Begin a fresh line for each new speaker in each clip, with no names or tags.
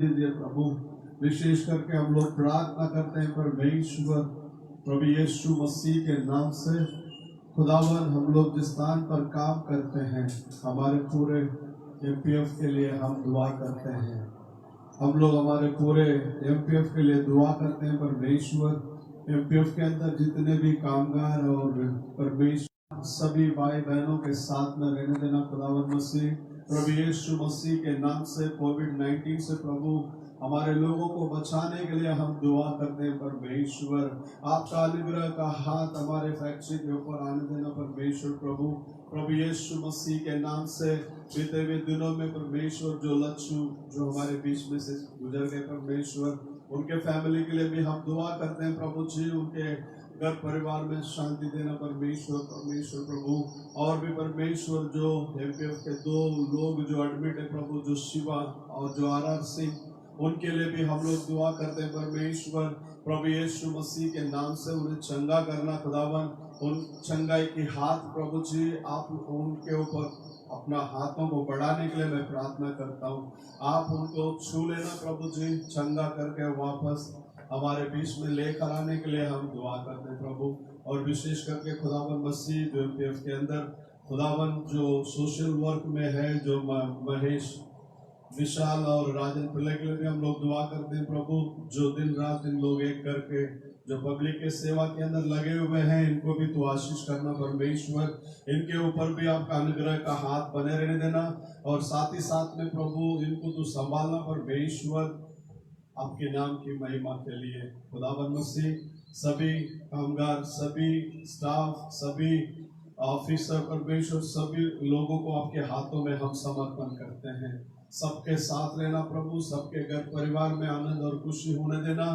दीजिए प्रभु। विशेष करके हम लोग प्रार्थना करते हैं परमेश्वर प्रभु यीशु मसीह के नाम से। खुदावन, हम लोग जिस स्थान पर काम करते हैं, हमारे पूरे एमपीएफ के लिए हम दुआ करते हैं। हम लोग हमारे पूरे एमपीएफ के लिए दुआ करते हैं परमेश्वर। एमपीएफ के अंदर जितने भी कामगार और परमेश्वर सभी भाई बहनों के साथ में रहने देना खुदावन मसीह। प्रभु यीशु मसीह के नाम से कोविड-19 से प्रभु हमारे लोगों को बचाने के लिए हम दुआ करते हैं परमेश्वर। आपका अनुग्रह का हाथ हमारे फैक्ट्री के ऊपर आने देना परमेश्वर प्रभु यीशु मसीह के नाम से। बीते हुए दिनों में परमेश्वर जो लच्छू जो हमारे बीच में से गुजर गए परमेश्वर, उनके फैमिली के लिए भी हम दुआ करते हैं प्रभु जी। उनके घर परिवार में शांति देना परमेश्वर प्रभु। और भी परमेश्वर जो एमपीएफ के 2 लोग जो एडमिट है प्रभु, जो शिवा और जो आर सिंह, उनके लिए भी हम लोग दुआ करते हैं परमेश्वर। प्रभु यीशु मसीह के नाम से उन्हें चंगा करना खुदावन। उन चंगाई की हाथ प्रभु जी आप उनके ऊपर अपना हाथों को बढ़ाने के लिए मैं प्रार्थना करता हूँ। आप उनको छू लेना प्रभु जी, चंगा करके वापस हमारे बीच में लेकर आने के लिए हम दुआ करते हैं प्रभु। और विशेष करके खुदावन मसीह जो एमपीएफ के अंदर खुदावन जो सोशल वर्क में है, जो महेश विशाल और राजन पिल्ले के लिए भी हम लोग दुआ करते हैं प्रभु। जो दिन रात इन लोग एक करके जो पब्लिक के सेवा के अंदर लगे हुए हैं, इनको भी तो आशीष करना परमेश्वर। इनके ऊपर भी आपका अनुग्रह का हाथ बने रहने देना। और साथ ही साथ में प्रभु इनको तो संभालना परमेश्वर, आपके नाम की महिमा के लिए खुदावन मसीह। सभी कामगार, सभी स्टाफ, सभी ऑफिसर परमेश्वर, सभी लोगों को आपके हाथों में हम समर्पण करते हैं। सबके साथ रहना प्रभु, सबके घर परिवार में आनंद और खुशी होने देना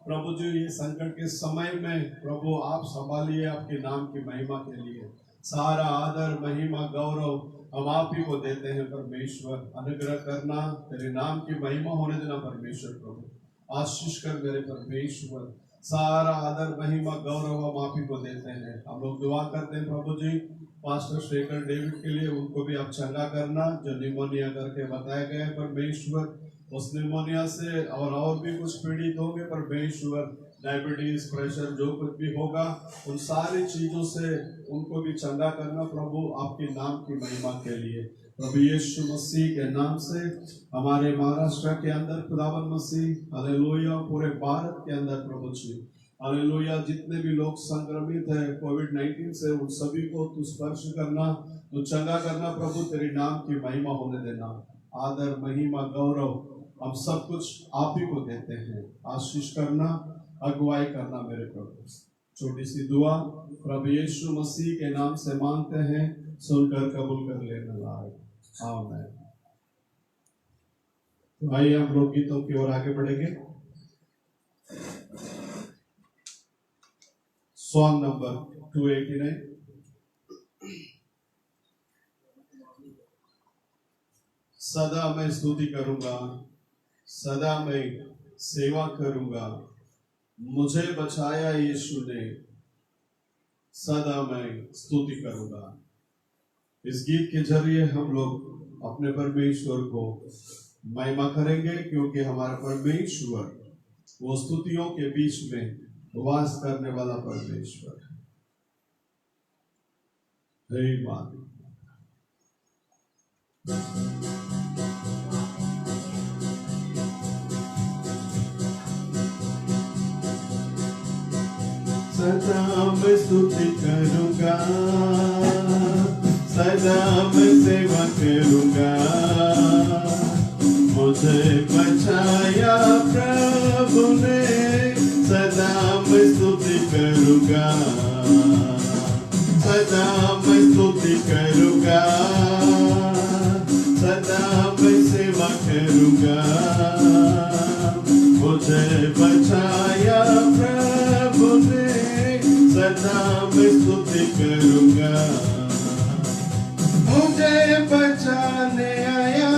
प्रभु जी। ये संकट के समय में प्रभु आप संभालिए, आपके नाम की महिमा के लिए सारा आदर महिमा गौरव हम आप ही को देते हैं परमेश्वर। अनुग्रह करना, तेरे नाम की महिमा होने देना परमेश्वर प्रभु। आशीष कर मेरे परमेश्वर, सारा आदर महिमा गौरव हम आप ही को देते हैं। हम लोग दुआ करते हैं प्रभु जी पास्टर शेखर डेविड के लिए, उनको भी आप चंगा करना जो निमोनिया करके बताया गया है परमेश्वर। उस निमोनिया से और भी कुछ पीड़ित होंगे परमेश्वर, डायबिटीज, प्रेशर, जो कुछ भी होगा, उन सारी चीजों से उनको भी चंगा करना प्रभु, आपके नाम की महिमा के लिए प्रभु यीशु मसीह के नाम से। हमारे महाराष्ट्र के अंदर खुदावन मसीह, हालेलुया, पूरे भारत के अंदर प्रभु जी, हालेलुया, जितने भी लोग संक्रमित है कोविड-19 से, उन सभी को तू स्पर्श करना, तू चंगा करना प्रभु। तेरे नाम की महिमा होने देना। आदर महिमा गौरव हम सब कुछ आप ही को देते हैं। आशीष करना, अगुवाई करना मेरे प्रभु। छोटी सी दुआ प्रभु यीशु मसीह के नाम से मांगते हैं, सुनकर कबूल कर लेना लायक। आमीन। तो आइए हम लोग गीतों की ओर आगे बढ़ेंगे। Song number 289। सदा मैं स्तुति करूंगा, सदा मैं सेवा करूंगा, मुझे बचाया यीशु ने, सदा मैं स्तुति करूंगा। इस गीत के जरिए हम लोग अपने परमेश्वर को महिमा करेंगे, क्योंकि हमारा परमेश्वर वो स्तुतियों के बीच में वास करने वाला परमेश्वर है। मान सदा मैं स्तुति करूंगा, सदा मैं सेवा करूंगा, मुझे बचाया प्रभु ने, सदा मैं स्तुति करूंगा, सदा मैं स्तुति करूंगा, सदा मैं सेवा करूंगा, मुझे बचाया प्रभु ने, सदा मैं स्तुति करूंगा। मुझे बचाने आया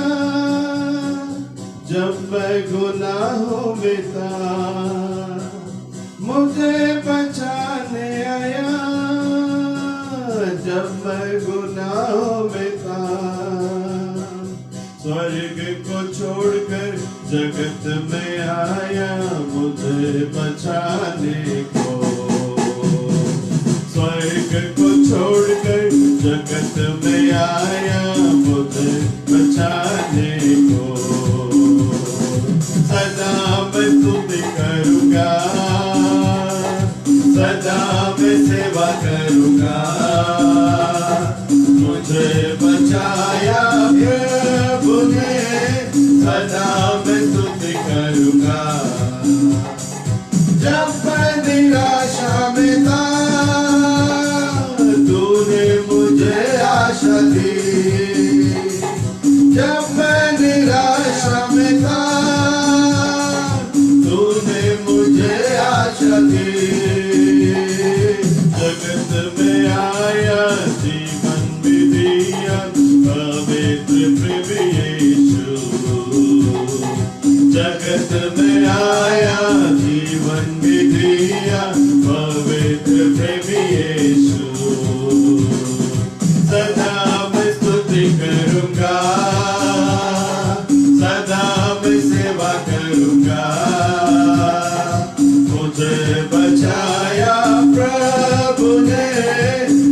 जब मैं गुनाहों में था, मुझे बचाने आया जब मैं गुनाहों में था। स्वर्ग को छोड़कर जगत में आया मुझे बचाने को, स्वर्ग को छोड़कर जगत में आया मुझे बचाने को। सदा मैं स्तुति करूँगा, सदा मैं सेवा करूँगा, मुझे बचाया प्रभु ने, सदा मैं स्तुति करूँगा। जब मैं निराशा में था तूने मुझे आशा दी, जब मैं निराशा में था तूने मुझे आशा दी। जगत में आया जीवन भी दिया पवित्र प्रभु यीशु, जगत में आया जीवन भी दिया पवित्र प्रभु यीशु। सदा मैं स्तुति करूँगा, सदा मैं सेवा करूँगा, मुझे बचाया प्रभु ने,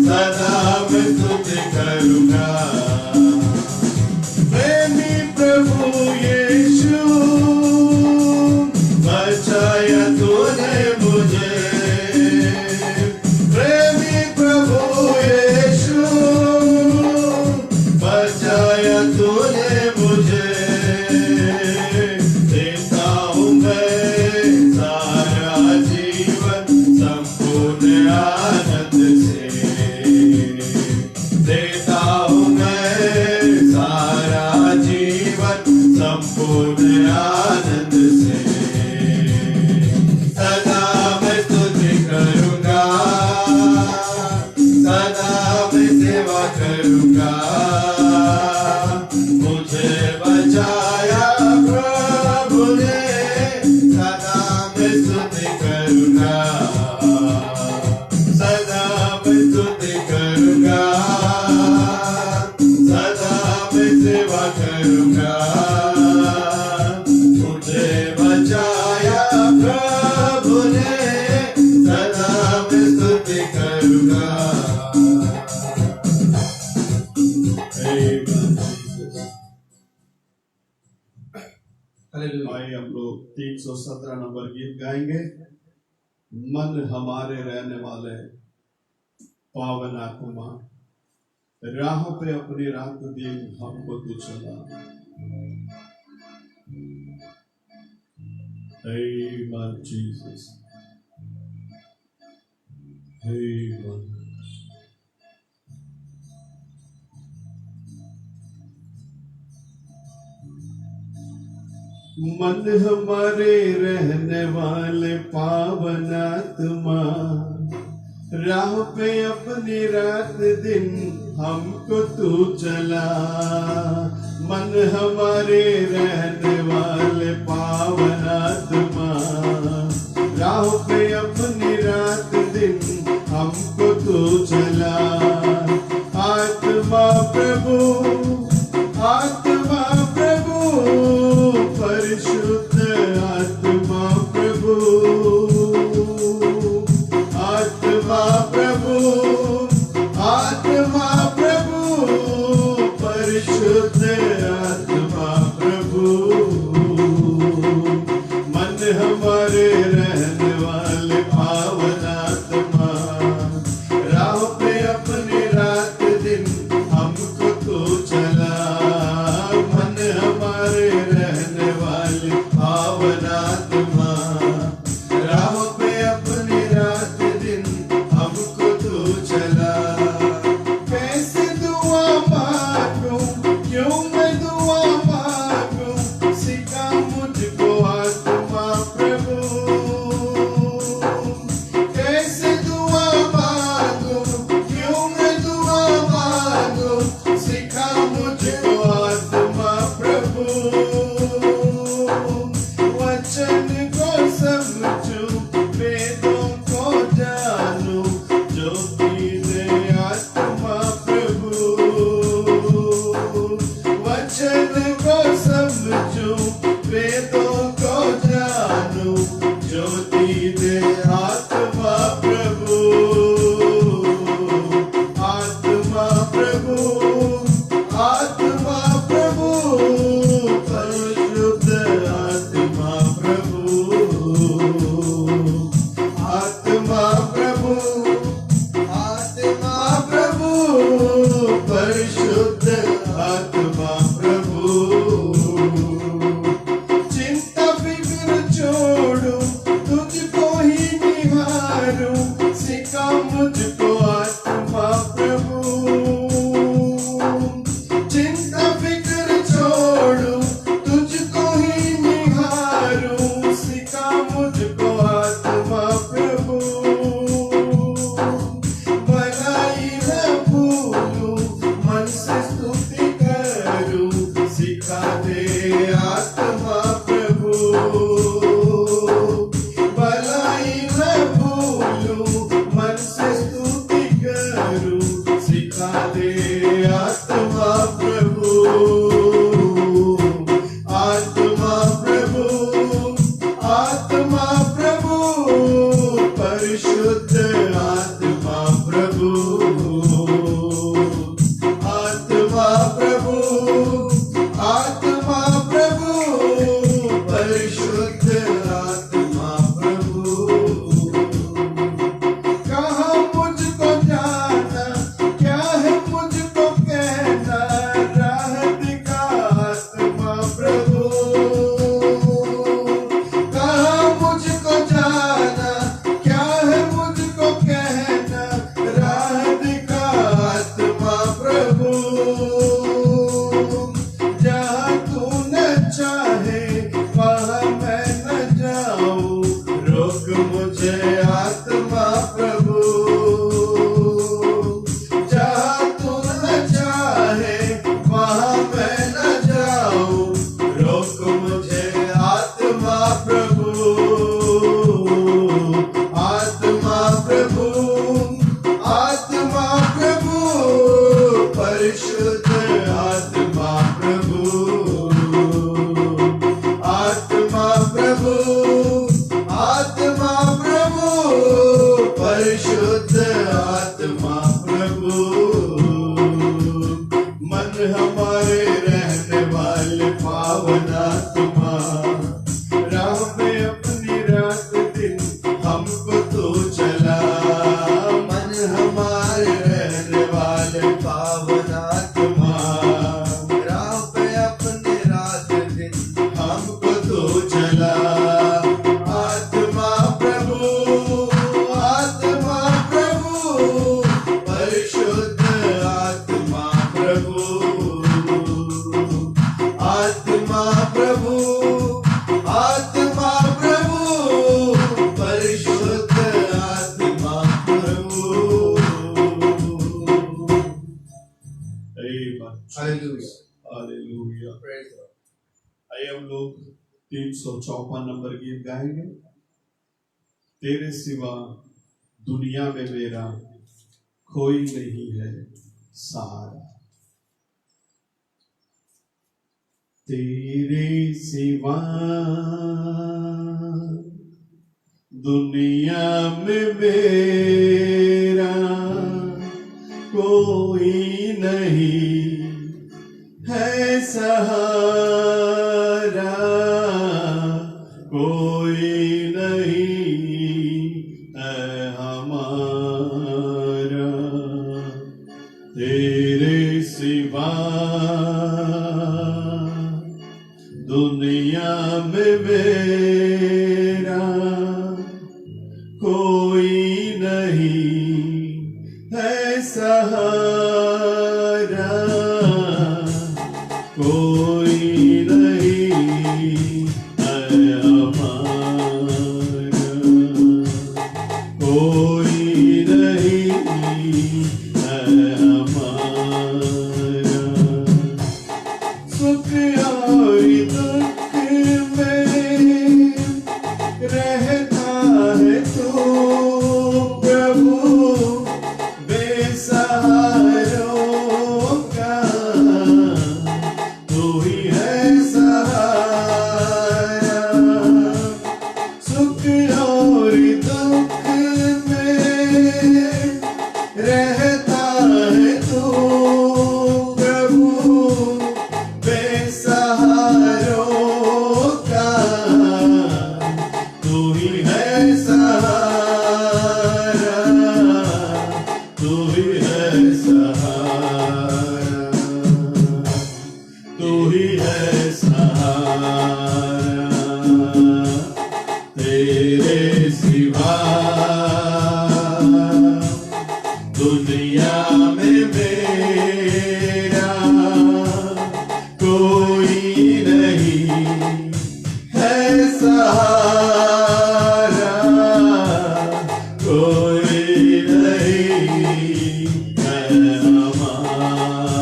सदा मैं स्तुति करूँगा। प्रेमी प्रभु यीशु बचाया तूने मुझे, प्रेमी प्रभु यीशु बचाया तूने मुझे। देता हूँ मैं सारा जीवन संपूर्ण आनंद से, देता हूँ मैं सारा जीवन संपूर्ण आनंद से। सदा मैं स्तुति करूँगा, सदा मैं सेवा करूँगा, मुझे बचाया प्रभु ने, सदा मैं स्तुति करूँगा, सदा मैं स्तुति करूँगा, सदा मैं सेवा करूँगा, मुझे बचाया प्रभु ने, सदा मैं स्तुति करूँगा। आइए हम लोग 317 नंबर गीत गाएंगे। मन हमारे रहने वाले पावन आत्मा, राह पे अपनी रात दिन हमको तू चला। Amen, Jesus. Amen. मन हमारे रहने वाले पावन आत्मा, राह पे अपनी रात दिन हमको तू चला। मन हमारे रहने वाले पावन आत्मा, राह पे अपनी रात दिन हमको तू चला। आत्मा प्रभु, आत्मा प्रभु, परिशुद्ध आत्मा प्रभु, आत्मा प्रभु, आत्मा प्रभु, परिशुद्ध आत्मा प्रभु। मन हमारे रहने वाले पावन आत्मा, राह पे अपनी रात दिन हमको तो चला। मन हमारे रहने वाले पावन आत्मा, राह पे अपनी रात दिन हमको तो चला। कैसे दुआ मांगूं, क्यों मैं दुआ मांगूं, सिखा मुझको आत्मा प्रभु। कैसे दुआ मांगूं, क्यों मैं दुआ मांगूं, सिखा मुझको आत्मा प्रभु। वचन प्रभु, आत्मा प्रभु, परिशुद्ध आत्मा प्रभु, मन हमारे रहने वाले पावन आत्मा, राह में अपनी रात दिन हमको तो चला। मन हमारे रहने वाले पावन आत्मा, राह पे अपनी रात दिन हमको तो चला। आत्मा प्रभु, आत्मा प्रभु, परिशुद्ध आत्मा प्रभु, आत्मा प्रभु, आत्मा प्रभु, परिशुद्ध आत्मा प्रभु। Hallelujah, hallelujah. आइए हम लोग 354 नंबर गीत गाएंगे। तेरे सिवा दुनिया में मेरा कोई नहीं है सहारा। तेरे सिवा दुनिया में मेरा कोई नहीं है सहारा, कोई नहीं है हमारा। तेरे सिवा दुनिया में मेरा कोई नहीं है सहारा, कोई नहीं है हमारा, कोई नहीं है हमारा। सुख और दुख में रहता है तू प्रभु, बेसहारों का तू ही है सहारा। सुख और दुख में रहता है तू प्रभु, बेसहारों का तू ही है सहारा, तू ही है सहारा, तू ही है सहारा। तेरे सिवा दुनिया में मेरा कोई नहीं है सहारा, कोई नहीं है हमारा,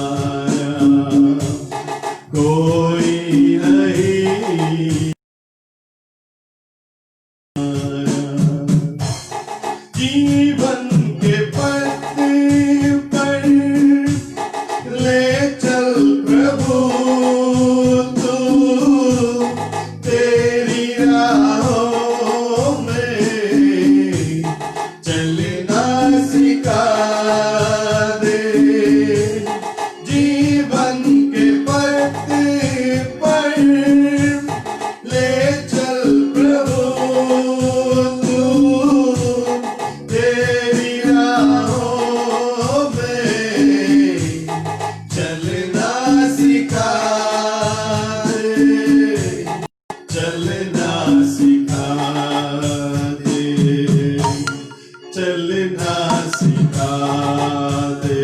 कोई नहीं। जीवन के पथ पर ले चल प्रभु तू, तेरी राहों में चलना सिखा दे। जीवन के पथ पर ले चल प्रभु तू, तेरी राहों में चलना सिखा दे, चलना सिखा दे, चलना सिखा दे।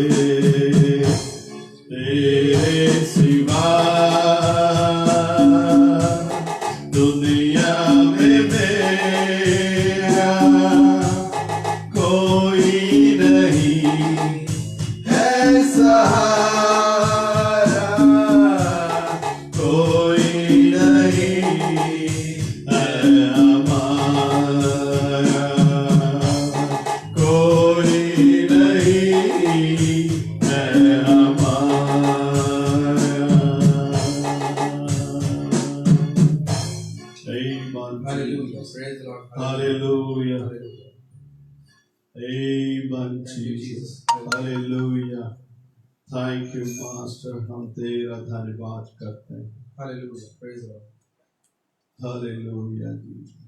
तेरे सिवा दुनिया में मेरा कोई नहीं है सहारा, कोई नहीं है हमारा, कोई नहीं है हमारा। Amen.
Hallelujah. Praise the Lord.
Hallelujah.
Hallelujah.
Amen,
Thank you,
Jesus.
Jesus.
Hallelujah. Thank you, Master. हम तेरा धन्यवाद करते हैं.
Hallelujah. Praise the Lord.
Hallelujah.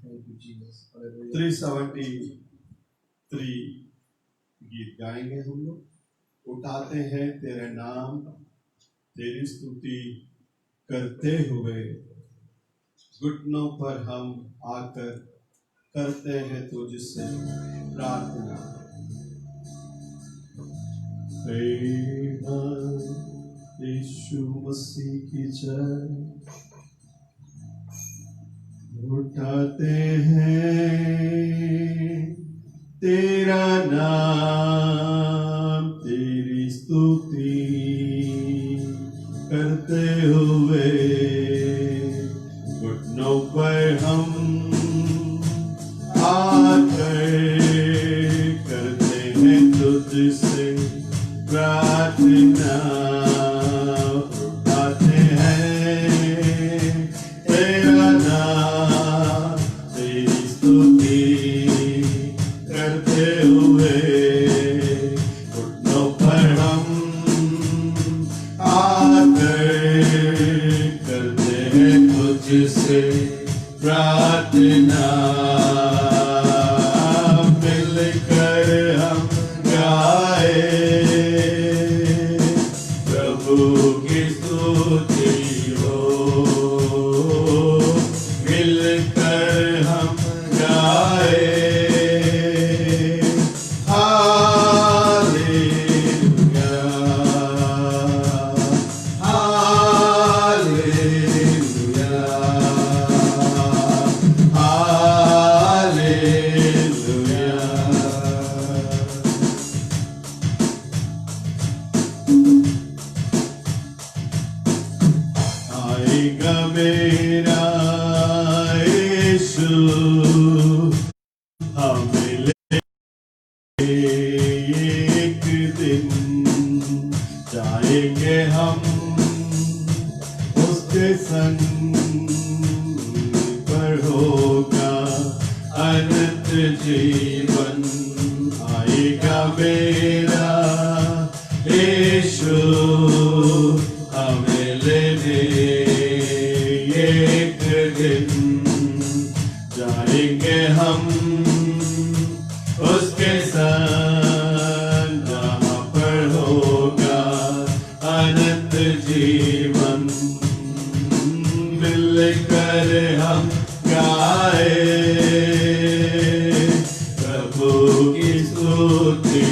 Thank you, Jesus. Hallelujah.
373 गीत गाएंगे हम लोग. उठाते हैं तेरे नाम, तेरी स्तुति करते हुए, घुटनों पर हम आकर करते हैं तुझसे प्रार्थना. यीशु मसीह की जय. उठाते हैं तेरा नाम, तेरी स्तुति करते हुए, घुटनों पर हम आकर करते हैं तुझसे प्रार्थना. उठाते हैं तेरा नाम, तेरी स्तुति करते हुए, घुटनों पर हम आकर करते हैं तुझसे प्रार्थना. मिलकर हम गाए प्रभु की स्तुति हो. मिलकर हम गाए हालेलुया, हालेलुया, हालेलुया. आएगा मेरा यीशु, हमें ले एक दिन, जाएंगे हम उसके संग, पर होगा अनंत जीवन. आएगा मेरा यीशु, हमें लेने एक दिन, जाएंगे हम उसके संग, जहाँ पर होगा अनंत जीवन. मिलकर हम गाए प्रभु की स्तुति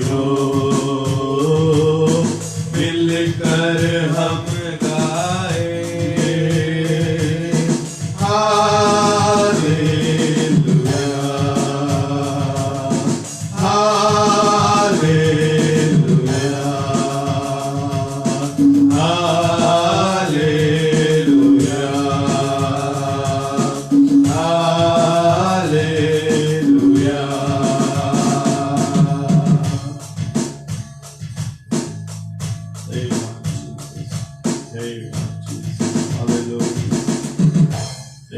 हो. मिलकर हम गाए hallelujah, hallelujah, hallelujah, hallelujah. Amen, Jesus. Hallelujah.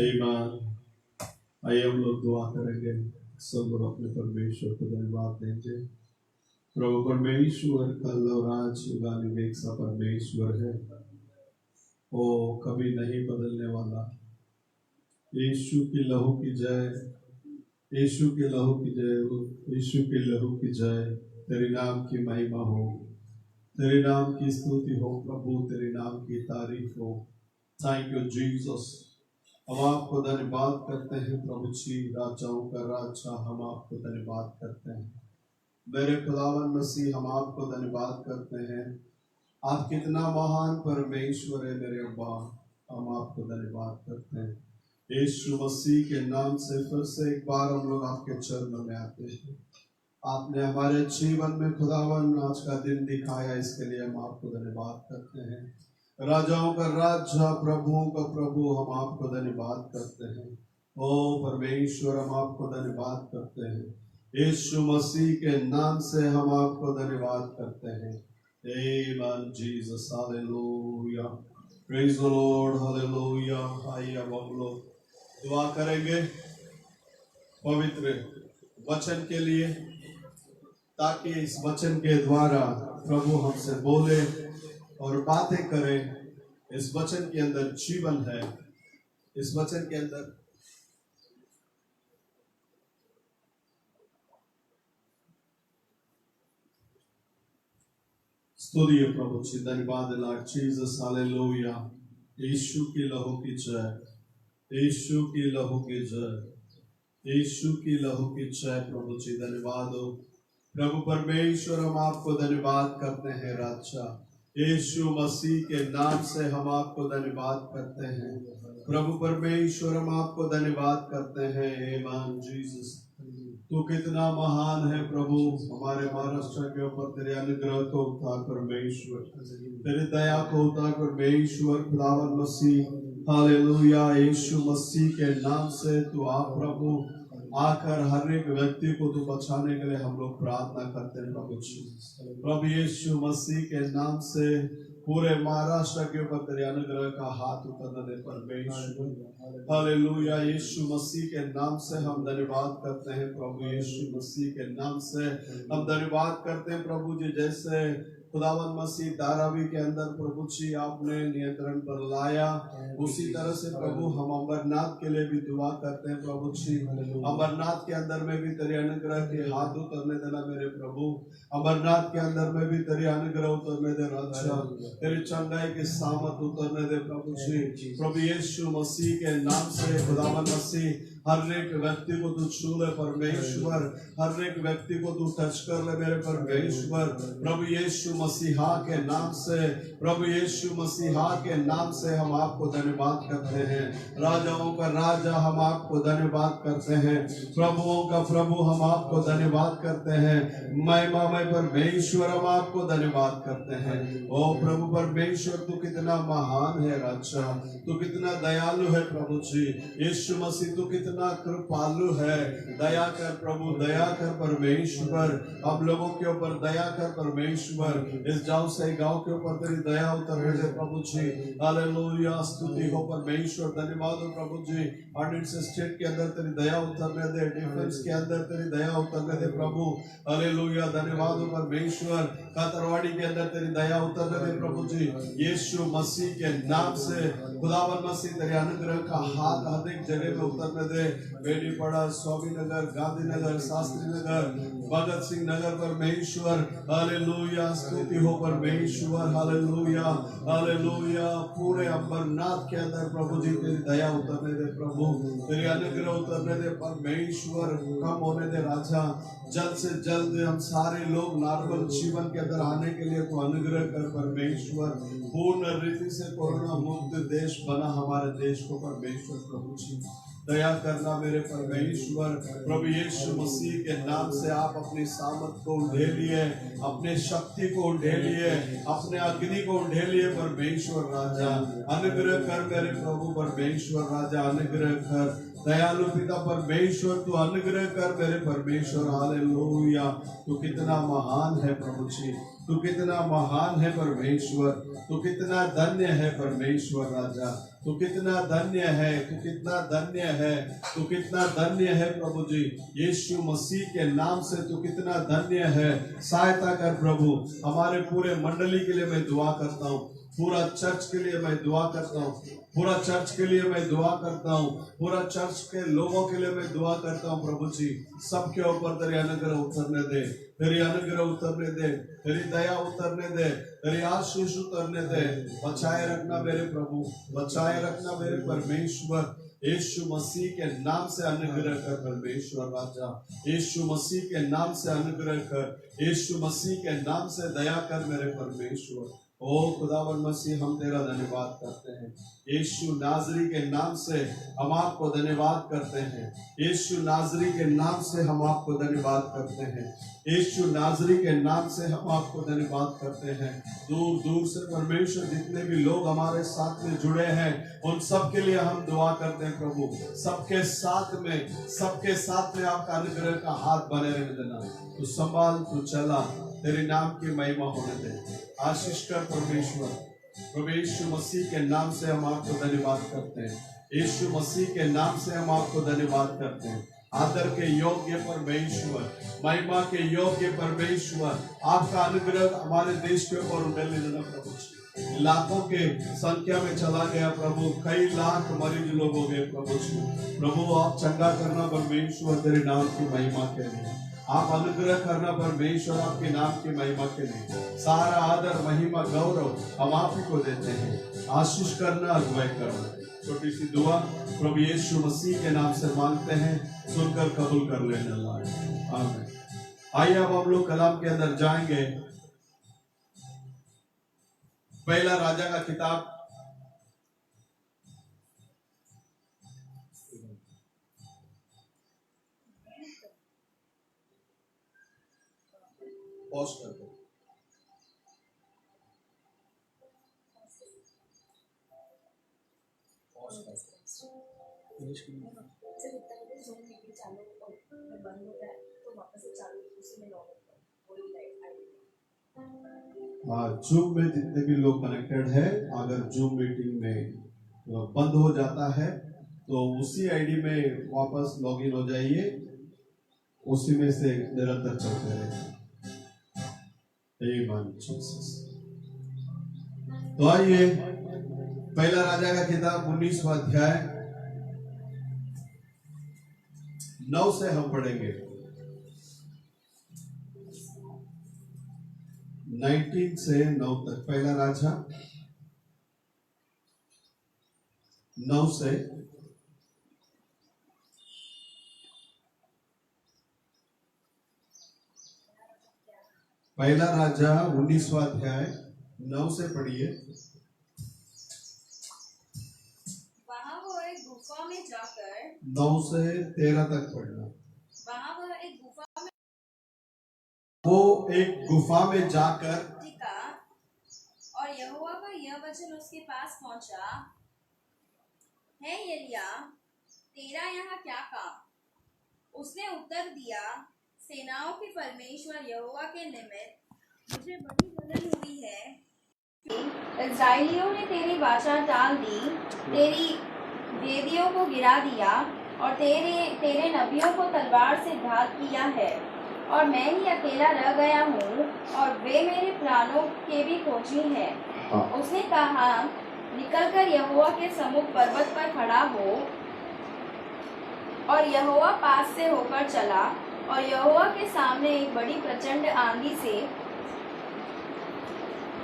Amen. आइए हम लोग दुआ करेंगे. सब लोग अपने परमेश्वर को धन्यवाद देंगे. प्रभु परमेश्वर कल और आज युगानुयुग सा परमेश्वर है. वो कभी नहीं बदलने वाला. यीशु की लहू की जय, यीशु के लहू की जय, यीशु के लहू की जय. तेरे नाम की महिमा हो, तेरे नाम की स्तुति हो प्रभु, तेरे नाम की तारीफ हो. Thank you Jesus. हम आपको धन्यवाद करते हैं प्रभु जी, राजाओं का राजा हम आपको धन्यवाद करते हैं. मेरे खुदावन मसीह हम आपको धन्यवाद करते हैं. आप कितना महान परमेश्वर है मेरे अब्बा. हम आपको धन्यवाद करते हैं. यीशु मसीह के नाम से फिर से एक बार हम लोग आपके चरणों में आते हैं. आपने हमारे जीवन में खुदावन आज का दिन दिखाया, इसके लिए हम आपको धन्यवाद करते हैं. राजाओं का राजा, प्रभुओं का प्रभु, हम आपको धन्यवाद करते हैं. ओ परमेश्वर हम आपको धन्यवाद करते हैं. यीशु मसीह के नाम से हम आपको धन्यवाद करते हैं. Amen, Jesus. Hallelujah. Praise the Lord. Hallelujah. आइए अब हम लोग दुआ करेंगे पवित्र वचन के लिए, ताकि इस वचन के द्वारा प्रभु हमसे बोले और बातें करे। इस वचन के अंदर जीवन है, इस वचन के अंदर स्तुति है प्रभु जी। धन्यवाद लॉर्ड जीसस, हालेलुया। यीशु की लहू की जय, यीशु की लहू की जय, यीशु की लहू की जय प्रभु जी। धन्यवाद हो प्रभु परमेश्वर, हम आपको धन्यवाद करते हैं राजा। यीशु मसीह के नाम से हम आपको धन्यवाद करते हैं प्रभु परमेश्वर, हम आपको धन्यवाद करते हैं। आमेन जीसस, तू कितना महान है प्रभु। हमारे महाराष्ट्र के ऊपर तेरे अनुग्रह को उतार परमेश्वर, तेरे दया को उतार परमेश्वर। खुदावन मसीह, हालेलुया। यीशु मसीह के नाम से तू आप प्रभु आकर हर एक व्यक्ति को तू बचाने के लिए हम लोग प्रार्थना करते हैं प्रभु जी। प्रभु यीशु मसीह के नाम से पूरे महाराष्ट्र के ऊपर तेरे अनुग्रह का हाथ उतरने दे परमेश्वर, हालेलुया। यीशु मसीह के नाम से हम धन्यवाद करते हैं प्रभु। यीशु मसीह के नाम से हम धन्यवाद करते हैं प्रभु जी। जैसे खुदावन मसीह धारावी के अंदर प्रभु जी आपने नियंत्रण पर लाया, उसी तरह से प्रभु हम अमरनाथ के लिए भी दुआ करते हैं प्रभु जी। अमरनाथ के अंदर में भी तेरे अनुग्रह के हाथ उतरने देना मेरे प्रभु। अमरनाथ के अंदर में भी तेरे अनुग्रह उतरने दे राजा, तेरी चंगाई के सामत उतरने दे प्रभु जी। प्रभु यीशु मसीह के नाम से खुदावन मसीह हर एक व्यक्ति को तू छू ले परमेश्वर, हर एक व्यक्ति को तू टच कर ले मेरे परमेश्वर। प्रभु यीशु मसीहा के नाम से, प्रभु यीशु मसीहा के नाम से हम आपको धन्यवाद करते हैं। राजाओं का राजा हम आपको धन्यवाद करते हैं, प्रभुओं का प्रभु हम आपको धन्यवाद करते हैं। महिमामय परमेश्वर हम आपको धन्यवाद करते हैं। ओ प्रभु परमेश्वर, तू कितना महान है राजा, तू कितना दयालु है प्रभु जी। यीशु मसीह तू कितना कृपालु है। दया कर प्रभु, दया कर परमेश्वर, हम लोगों के ऊपर दया कर परमेश्वर। इस गांव से गांव के ऊपर तेरी दया उतरने दे प्रभु जी। हालेलुया, स्तुति हो परमेश्वर। धन्यवाद हो प्रभु जी। ऑर्डिनेंस स्टेट के अंदर तेरी दया उतरने दे, डिफेंस के अंदर तेरी दया उतरने दे प्रभु। हालेलुया, धन्यवाद हो परमेश्वर। कातरवाड़ी के अंदर तेरी दया उतरने दे प्रभु जी। यीशु मसीह के नाम से खुदावन मसीह तेरे अनुग्रह का हाथ हर एक जगह में उतरने दे। बेड़ीपड़ा, स्वामी नगर, गांधीनगर, शास्त्री नगर, भगत सिंह नगर परमेश्वर। हालेलुया, स्तुति हो परमेश्वर। Hallelujah, hallelujah. पूरे अमरनाथ के अंदर प्रभु जी तेरी दया उतरने दे प्रभु, तेरे अनुग्रह उतरने दे परमेश्वर। कम होने दे राजा, जल्द से जल्द हम सारे लोग नॉर्मल जीवन के अंदर आने के लिए तो अनुग्रह कर परमेश्वर। पूर्ण रीति से कोरोना मुक्त देश बना हमारे देश को परमेश्वर। प्रभु जी दया करना मेरे परमेश्वर। प्रभु यीशु मसीह के नाम से आप अपनी सामर्थ को उंधे लिए, अपने शक्ति को उंधे लिए, अपने अग्नि को उंधे लिए परमेश्वर राजा। अनुग्रह कर मेरे प्रभु परमेश्वर राजा, अनुग्रह कर दयालु पिता परमेश्वर, तू अनुग्रह कर मेरे परमेश्वर। हालेलुया, तू कितना महान है प्रभु जी, तू कितना महान है परमेश्वर, तू कितना धन्य है परमेश्वर राजा, तू कितना धन्य है, तू कितना धन्य है, तू कितना धन्य है प्रभु जी। यीशु मसीह के नाम से तू कितना धन्य है। सहायता कर प्रभु, हमारे पूरे मंडली के लिए मैं दुआ करता हूँ, पूरा चर्च के लिए मैं दुआ करता हूँ, पूरा चर्च के लिए मैं दुआ करता हूँ, पूरा चर्च के लोगों के लिए मैं दुआ करता हूँ प्रभु जी। सबके ऊपर तेरे अनुग्रह उतरने दे, तेरी अनुग्रह उतरने दे, तेरी दया उतरने दे, तेरी आशीष उतरने दे। बचाए रखना मेरे प्रभु, बचाए रखना मेरे परमेश्वर। यीशु मसीह के नाम से अनुग्रह कर परमेश्वर राजा, यीशु मसीह के नाम से अनुग्रह कर, यीशु मसीह के नाम से दया कर मेरे परमेश्वर। ओ खुदावन मसीह, हम तेरा धन्यवाद करते हैं। यीशु नाजरी के नाम से हम आपको धन्यवाद करते हैं। यीशु नाजरी के नाम से हम आपको धन्यवाद करते हैं। यीशु नाजरी के नाम से हम आपको धन्यवाद करते हैं। दूर दूर से परमेश्वर जितने भी लोग हमारे साथ में जुड़े हैं, उन सब के लिए हम दुआ करते हैं प्रभु। सबके साथ में आपका अनुग्रह का हाथ बने रहने देना। तू संभाल, तू चला, तेरे नाम की महिमा होने दे। आशीष कर परमेश्वर। प्रभु यीशु मसीह के नाम से हम आपको धन्यवाद करते हैं। यीशु मसीह के नाम से हम आपको धन्यवाद करते हैं। आदर के योग्य परमेश्वर, महिमा के योग्य परमेश्वर, आपका अनुग्रह हमारे देश के ऊपर उंडेले देना प्रभु जी। लाखों के संख्या में चला गया प्रभु, कई लाख मरीज लोग हो गए प्रभु जी। प्रभु आप चंगा करना परमेश्वर, तेरे नाम की महिमा के लिए। आप अनुग्रह करना परमेश्वर, आपके नाम की महिमा के लिए। सारा आदर महिमा गौरव हम आप ही को देते हैं। आशीष करना, अगुवाई करना। छोटी सी दुआ प्रभु यीशु मसीह के नाम से मांगते हैं, सुनकर कबूल कर लेने लाए। आमीन। आइए अब हम लोग कलाम के अंदर जाएंगे। पहला राजा का किताब पॉज कर दो।
फिनिश करना
जब इतना ही ज़ूम मीटिंग चालू और बंद होता है तो वापस से चालू उसी में लॉग इन करो, वही लाइव आएगी।
जूम में जितने भी लोग कनेक्टेड है, अगर जूम मीटिंग में बंद हो जाता है तो उसी आईडी में वापस लॉगिन हो जाइए, उसी में से निरंतर चलते रहेगा। तो आइए पहला राजा का किताब 19वां अध्याय 9 से हम पढ़ेंगे। 19 से 9 तक। पहला राजा 9 से पहला राजा 19वां अध्याय 9 से पढ़िए।
वहाँ वो एक गुफा में जाकर
9 से 13 तक पढ़ना।
वहाँ वह एक गुफा में
वो एक गुफा में जाकर
टिका और यहोवा का यह वचन उसके पास पहुंचा, है एलिया, तेरा यहाँ क्या काम? उसने उत्तर दिया, सेनाओं के परमेश्वर यहोवा के निमित्त मुझे बड़ी जलन हुई है। इस्राएलियों ने तेरी वाचा टाल दी, तेरी वेदियों को गिरा दिया और तेरे नबियों को तलवार से घात किया है, और मैं ही अकेला रह गया हूँ और वे मेरे प्राणों के भी खोजी हैं। उसने कहा, निकलकर यहोवा के सम्मुख पर्वत पर खड़ा हो। और यहोवा पास से होकर चला और यहोवा के सामने एक बड़ी प्रचंड आंधी से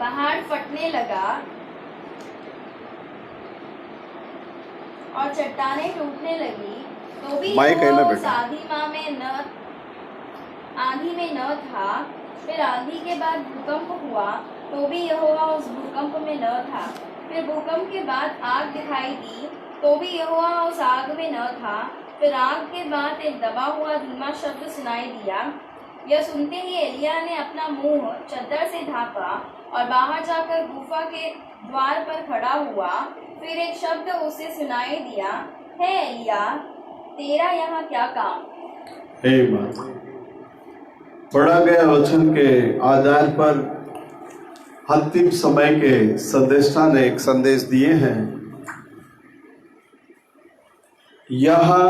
पहाड़ फटने लगा और चट्टानें टूटने लगी। तो भी यहोवा उस आंधी में न था। फिर आंधी के बाद भूकंप हुआ, तो भी यहोवा उस भूकंप में न था। फिर भूकंप के बाद आग दिखाई दी, तो भी यहोवा उस आग में न था। फिर आग के बाद एक दबा हुआ धीमा शब्द सुनाई दिया। यह सुनते ही एलिया ने अपना मुंह चद्दर से ढांपा और बाहर जाकर गुफा के द्वार पर खड़ा हुआ। फिर एक शब्द उसे सुनाई दिया, है एलिया, तेरा यहाँ क्या काम?
पढ़ा गया वचन के आधार पर अंतिम समय के संदेष्टा ने एक संदेश दिए हैं। यहाँ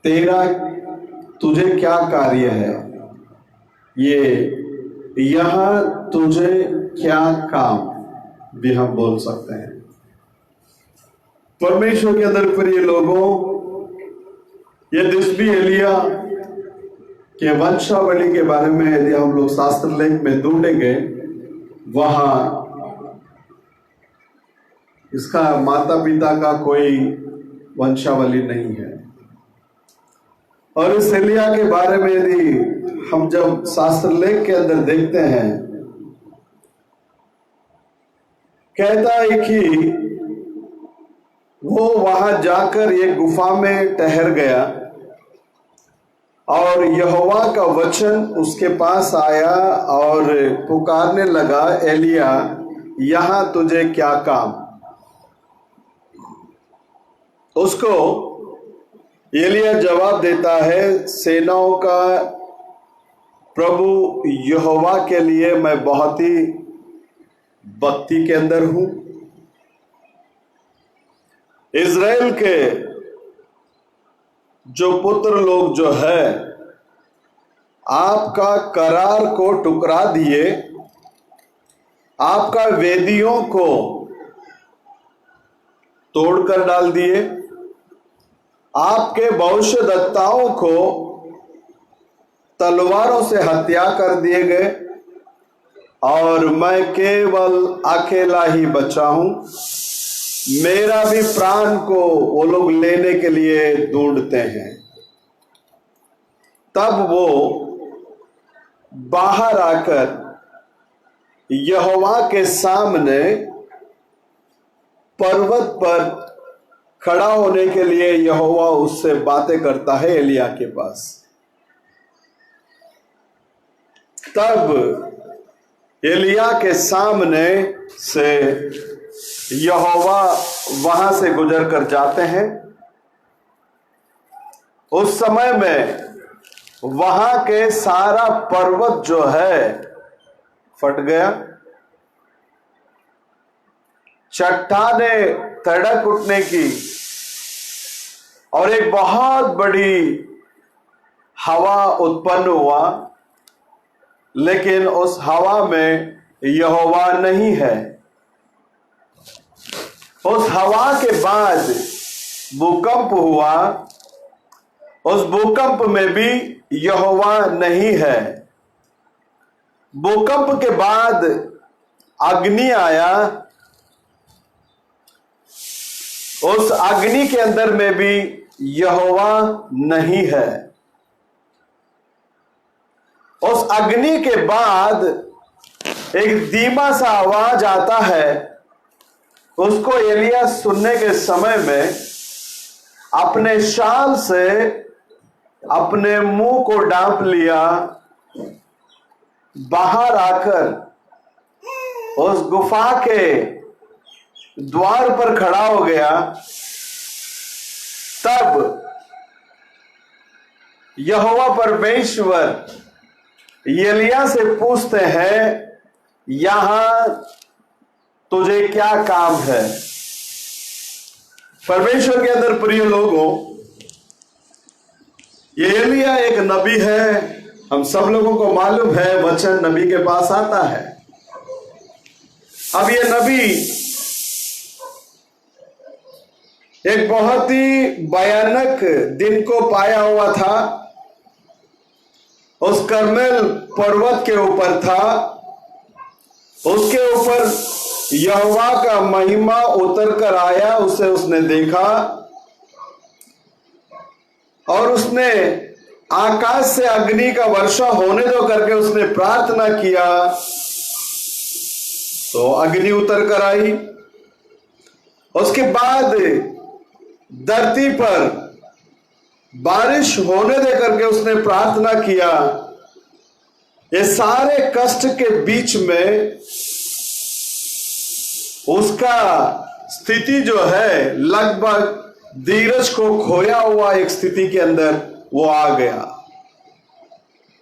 तेरा तुझे क्या कार्य है, ये यहाँ तुझे क्या काम भी हम बोल सकते हैं। परमेश्वर के अंदर प्रिय लोगों, यदि एलिया के वंशावली के बारे में यदि हम लोग शास्त्र लेख में ढूंढेंगे, वहां इसका माता पिता का कोई वंशावली नहीं है। और इस एलिया के बारे में यदि हम जब शास्त्र लेख के अंदर देखते हैं, कहता है कि वो वहां जाकर एक गुफा में ठहर गया और यहोवा का वचन उसके पास आया और पुकारने लगा, एलिया, यहां तुझे क्या काम? उसको एलिया जवाब देता है, सेनाओं का प्रभु यहोवा के लिए मैं बहुत ही भक्ति के अंदर हूं।
इज़राइल के जो पुत्र लोग जो है आपका करार को टुकरा दिए, आपका वेदियों को तोड़कर डाल दिए, आपके भविष्यद्वक्ताओं को तलवारों से हत्या कर दिए गए और मैं केवल अकेला ही बचा हूं। मेरा भी प्राण को वो लोग लेने के लिए ढूंढते हैं। तब वो बाहर आकर यहोवा के सामने पर्वत पर खड़ा होने के लिए यहोवा उससे बातें करता है एलिया के पास। तब एलिया के सामने से यहोवा वहां से गुजर कर जाते हैं। उस समय में वहां के सारा पर्वत जो है फट गया, चट्टानें तड़क उठने की और एक बहुत बड़ी हवा उत्पन्न हुआ, लेकिन उस हवा में यहोवा नहीं है। उस हवा के बाद भूकंप हुआ, उस भूकंप में भी यहोवा नहीं है। भूकंप के बाद अग्नि आया, उस अग्नि के अंदर में भी यहोवा नहीं है। उस अग्नि के बाद एक धीमा सा आवाज आता है। उसको एलिया सुनने के समय में अपने शाल से अपने मुंह को ढांप लिया, बाहर आकर उस गुफा के द्वार पर खड़ा हो गया। तब यहोवा परमेश्वर एलिया से पूछते हैं, यहां तुझे क्या काम है? परमेश्वर के अंदर प्रिय लोगों, ये एलिया एक नबी है। हम सब लोगों को मालूम है वचन नबी के पास आता है। अब ये नबी एक बहुत ही भयानक दिन को पाया हुआ था। उस कर्मेल पर्वत के ऊपर था, उसके ऊपर यहोवा का महिमा उतर कर आया, उसे उसने देखा और उसने आकाश से अग्नि का वर्षा होने दो करके उसने प्रार्थना किया, तो अग्नि उतर कर आई। उसके बाद धरती पर बारिश होने दे करके उसने प्रार्थना किया। ये सारे कष्ट के बीच में उसका स्थिति जो है लगभग धीरज को खोया हुआ एक स्थिति के अंदर वो आ गया।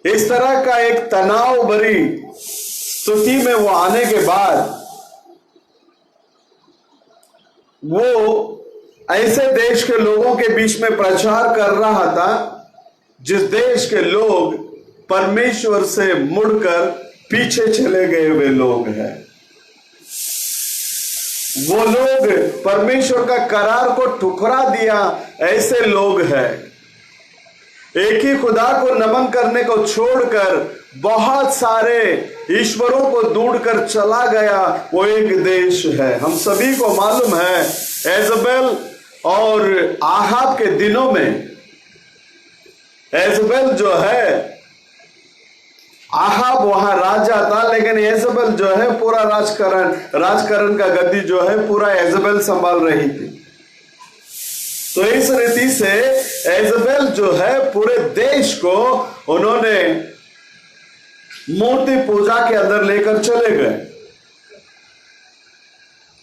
इस तरह का एक तनाव भरी स्थिति में वो आने के बाद वो ऐसे देश के लोगों के बीच में प्रचार कर रहा था जिस देश के लोग परमेश्वर से मुड़कर पीछे चले गए हुए लोग हैं। वो लोग परमेश्वर का करार को ठुकरा दिया ऐसे लोग हैं। एक ही खुदा को नमन करने को छोड़कर बहुत सारे ईश्वरों को ढूंढकर चला गया वो एक देश है। हम सभी को मालूम है एजबेल और आहाब के दिनों में एजबेल जो है, आहाब वहां राजा था, लेकिन एजबेल जो है पूरा राजकरण का गद्दी जो है पूरा एजबेल संभाल रही थी। तो इस रीति से एजबेल जो है पूरे देश को उन्होंने मूर्ति पूजा के अंदर लेकर चले गए।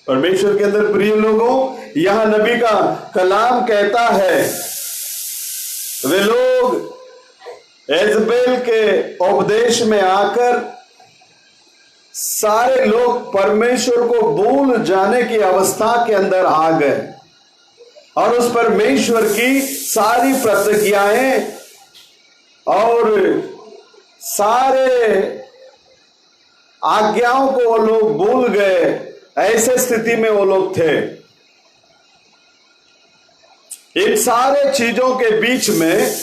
परमेश्वर के अंदर प्रिय लोगों, यहां नबी का कलाम कहता है वे लोग एजबेल के उपदेश में आकर सारे लोग परमेश्वर को भूल जाने की अवस्था के अंदर आ गए। और उस परमेश्वर की सारी प्रतिज्ञाएं और सारे आज्ञाओं को वो लोग भूल गए। ऐसे स्थिति में वो लोग थे। इन सारे चीजों के बीच में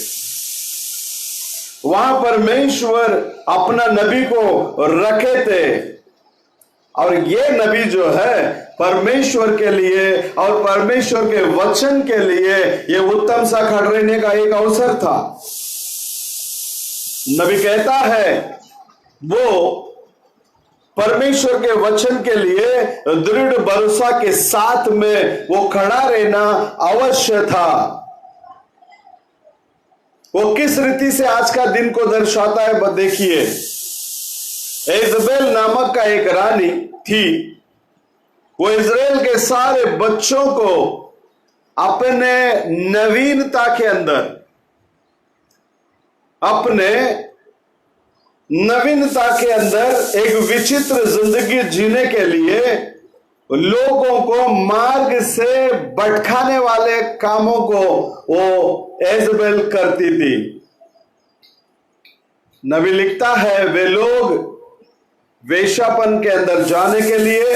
वहां परमेश्वर अपना नबी को रखे थे, और ये नबी जो है परमेश्वर के लिए और परमेश्वर के वचन के लिए ये उत्तम सा खड़े का एक अवसर था। नबी कहता है वो परमेश्वर के वचन के लिए दृढ़ भरोसा के साथ में वो खड़ा रहना अवश्य था। वो किस रीति से आज का दिन को दर्शाता है देखिए। इजबेल नामक का एक रानी थी। वो इजराइल के सारे बच्चों को अपने नवीनता के अंदर, अपने नवीनता के अंदर एक विचित्र जिंदगी जीने के लिए लोगों को मार्ग से भटकाने वाले कामों को वो इजबेल करती थी। नबी लिखता है वे लोग वेश्यापन के अंदर जाने के लिए,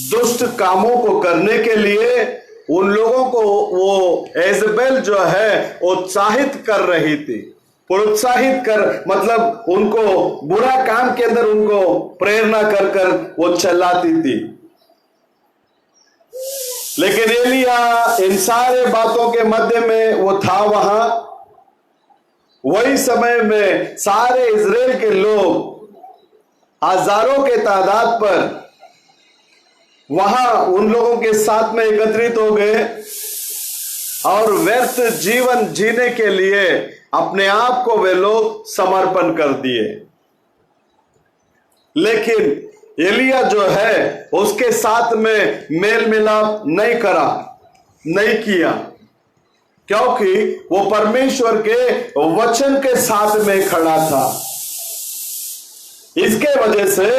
दुष्ट कामों को करने के लिए उन लोगों को वो इजबेल जो है उत्साहित कर रही थी। प्रोत्साहित कर मतलब उनको बुरा काम के अंदर उनको प्रेरणा कर कर वो चलाती थी। लेकिन एलिया इन सारे बातों के मध्य में वो था वहां। वही समय में सारे इजराइल के लोग हजारों के तादाद पर वहां उन लोगों के साथ में एकत्रित हो गए और व्यर्थ जीवन जीने के लिए अपने आप को वे लोग समर्पण कर दिए। लेकिन एलिया जो है उसके साथ में मेल मिलाप नहीं किया, क्योंकि वो परमेश्वर के वचन के साथ में खड़ा था। इसके वजह से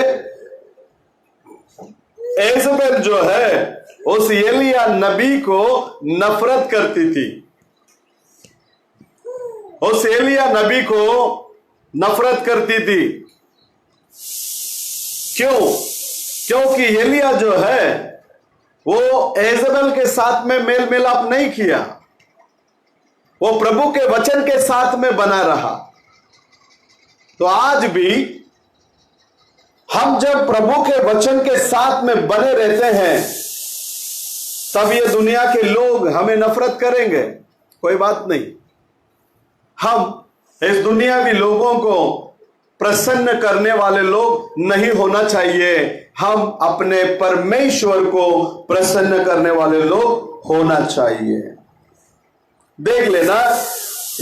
इजबेल जो है उस एलिया नबी को नफरत करती थी। उस एलिया नबी को नफरत करती थी। क्यों? क्योंकि एलिया जो है वो इजबेल के साथ में मेल मिलाप नहीं किया, वो प्रभु के वचन के साथ में बना रहा। तो आज भी हम जब प्रभु के वचन के साथ में बने रहते हैं तब ये दुनिया के लोग हमें नफरत करेंगे, कोई बात नहीं। हम इस दुनियावी लोगों को प्रसन्न करने वाले लोग नहीं होना चाहिए। हम अपने परमेश्वर को प्रसन्न करने वाले लोग होना चाहिए। देख लेना,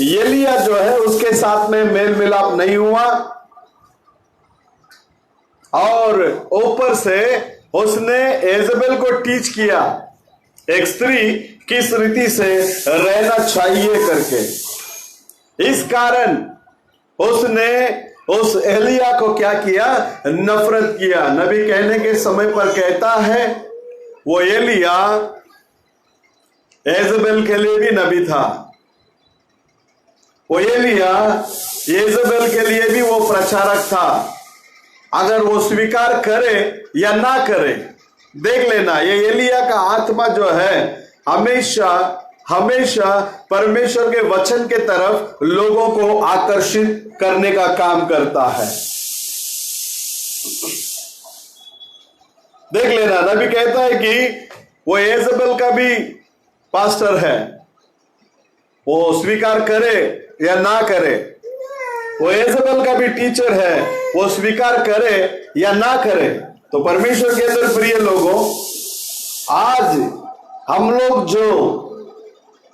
एलिया जो है उसके साथ में मेल मिलाप नहीं हुआ और ऊपर से उसने इजबेल को टीच किया एक स्त्री किस रीति से रहना चाहिए करके। इस कारण उसने उस एलिया को क्या किया? नफरत किया। नबी कहने के समय पर कहता है वो एलिया इजबेल के लिए भी नबी था। वो एलिया इजबेल के लिए भी वो प्रचारक था। अगर वो स्वीकार करे या ना करे, देख लेना ये एलिया का आत्मा जो है हमेशा हमेशा परमेश्वर के वचन के तरफ लोगों को आकर्षित करने का काम करता है। देख लेना, नबी कहता है कि वो इजबेल का भी पास्टर है, वो स्वीकार करे या ना करे। वो इजबेल का भी टीचर है, वो स्वीकार करे या ना करे। तो परमेश्वर के अंदर प्रिय लोगों, आज हम लोग जो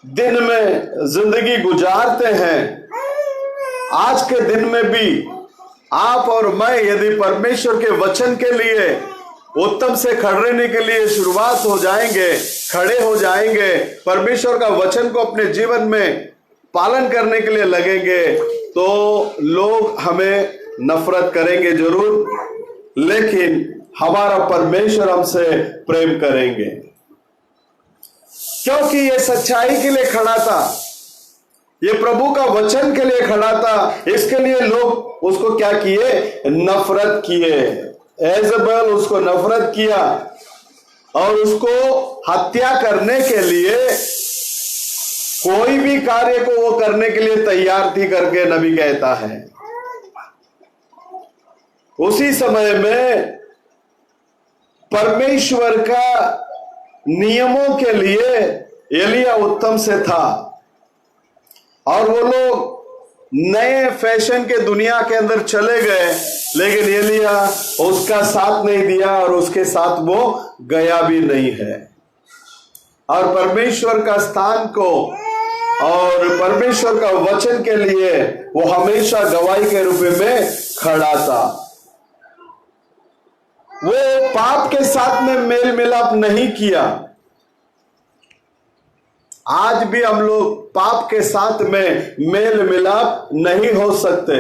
दिन में जिंदगी गुजारते हैं, आज के दिन में भी आप और मैं यदि परमेश्वर के वचन के लिए उत्तम से खड़े रहने के लिए शुरुआत हो जाएंगे, खड़े हो जाएंगे, परमेश्वर का वचन को अपने जीवन में पालन करने के लिए लगेंगे, तो लोग हमें नफरत करेंगे जरूर, लेकिन हमारा परमेश्वर हमसे प्रेम करेंगे। क्योंकि ये सच्चाई के लिए खड़ा था, ये प्रभु का वचन के लिए खड़ा था। इसके लिए लोग उसको क्या किए? नफरत किए। एजबेल उसको नफरत किया और उसको हत्या करने के लिए कोई भी कार्य को वो करने के लिए तैयार थी करके नबी कहता है। उसी समय में परमेश्वर का नियमों के लिए एलिया उत्तम से था और वो लोग नए फैशन के दुनिया के अंदर चले गए, लेकिन एलिया उसका साथ नहीं दिया और उसके साथ वो गया भी नहीं है। और परमेश्वर का स्थान को और परमेश्वर का वचन के लिए वो हमेशा गवाही के रूप में खड़ा था। वो पाप के साथ में मेल मिलाप नहीं किया। आज भी हम लोग पाप के साथ में मेल मिलाप नहीं हो सकते।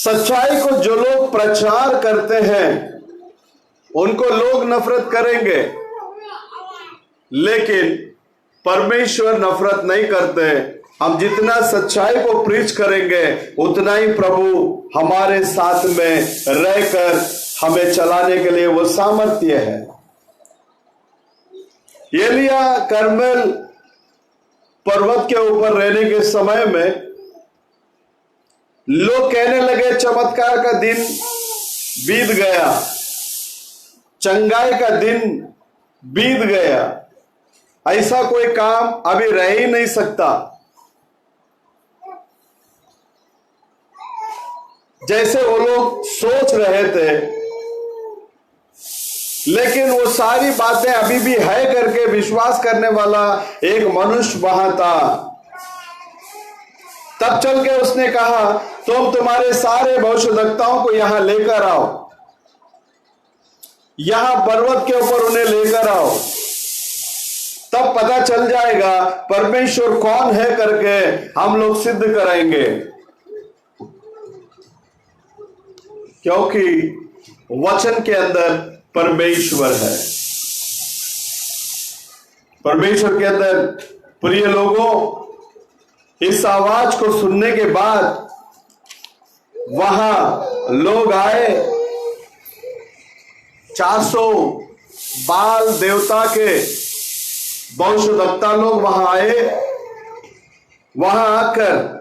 सच्चाई को जो लोग प्रचार करते हैं उनको लोग नफरत करेंगे, लेकिन परमेश्वर नफरत नहीं करते। हम जितना सच्चाई को प्रीच करेंगे उतना ही प्रभु हमारे साथ में रहकर हमें चलाने के लिए वो सामर्थ्य है। एलिया कर्मेल पर्वत के ऊपर रहने के समय में लोग कहने लगे चमत्कार का दिन बीत गया, चंगाई का दिन बीत गया, ऐसा कोई काम अभी रह ही नहीं सकता। जैसे वो लोग सोच रहे थे, लेकिन वो सारी बातें अभी भी है करके विश्वास करने वाला एक मनुष्य वहां था। तब चल के उसने कहा तुम तुम्हारे सारे भविष्यद्वक्ताओं को यहां लेकर आओ, यहां पर्वत के ऊपर उन्हें लेकर आओ, तब पता चल जाएगा परमेश्वर कौन है करके हम लोग सिद्ध कराएंगे। क्योंकि वचन के अंदर परमेश्वर है। परमेश्वर के अंदर प्रिय लोगों, इस आवाज को सुनने के बाद वहां लोग आए, 400 बाल देवता के वंशवक्ता लोग वहां आए। वहां आकर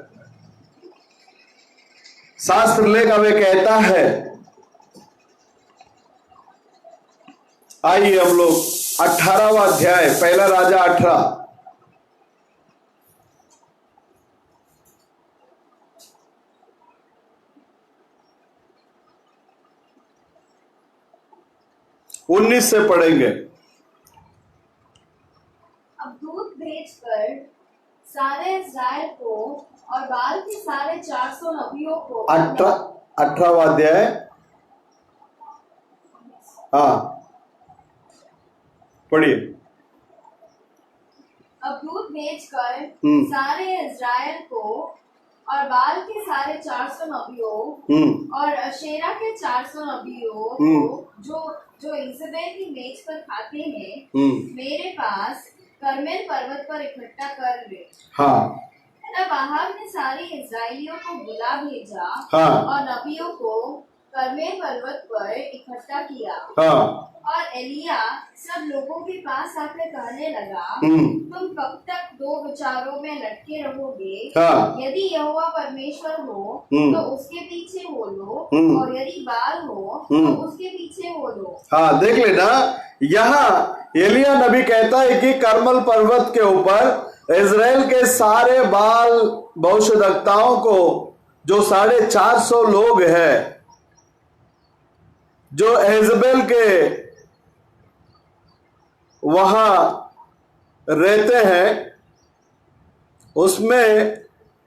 शास्त्र लेख हमें कहता है, आइए हम लोग 18वां अध्याय, पहला राजा 18, उन्नीस से पढ़ेंगे।
अब दूत भेजकर सारे इस्राएल को और बाल के सारे 400 नबियों को
18वां अध्याय, हाँ पढ़िए।
अब दूत भेजकर सारे इस्राएल को और बाल के सारे 400 नबियों और अशेरा के 400 नबियों को जो इज़बेल की मेज पर खाते हैं मेरे पास कर्मेल पर्वत पर इकट्ठा कर ले।
हाँ।
तब अहाब ने सारे इस्राएलियों को बुला भेजा
हाँ।
और नबियों को कर्मेल पर्वत पर इकट्ठा किया।
हाँ।
और एलिया सब लोगों के पास आकर कहने लगा, तुम कब तक दो विचारों में लटके रहोगे?
हाँ।
यदि यहोवा परमेश्वर हो तो उसके पीछे हो लो, और यदि बाल हो तो उसके पीछे हो लो।
हाँ, देख लेना, यहाँ एलिया नबी कहता है कि कर्मल पर्वत के ऊपर इजराइल के सारे बाल भविष्यद्वक्ताओं को, जो 450 लोग हैं, जो इज़बेल के वहां रहते हैं, उसमें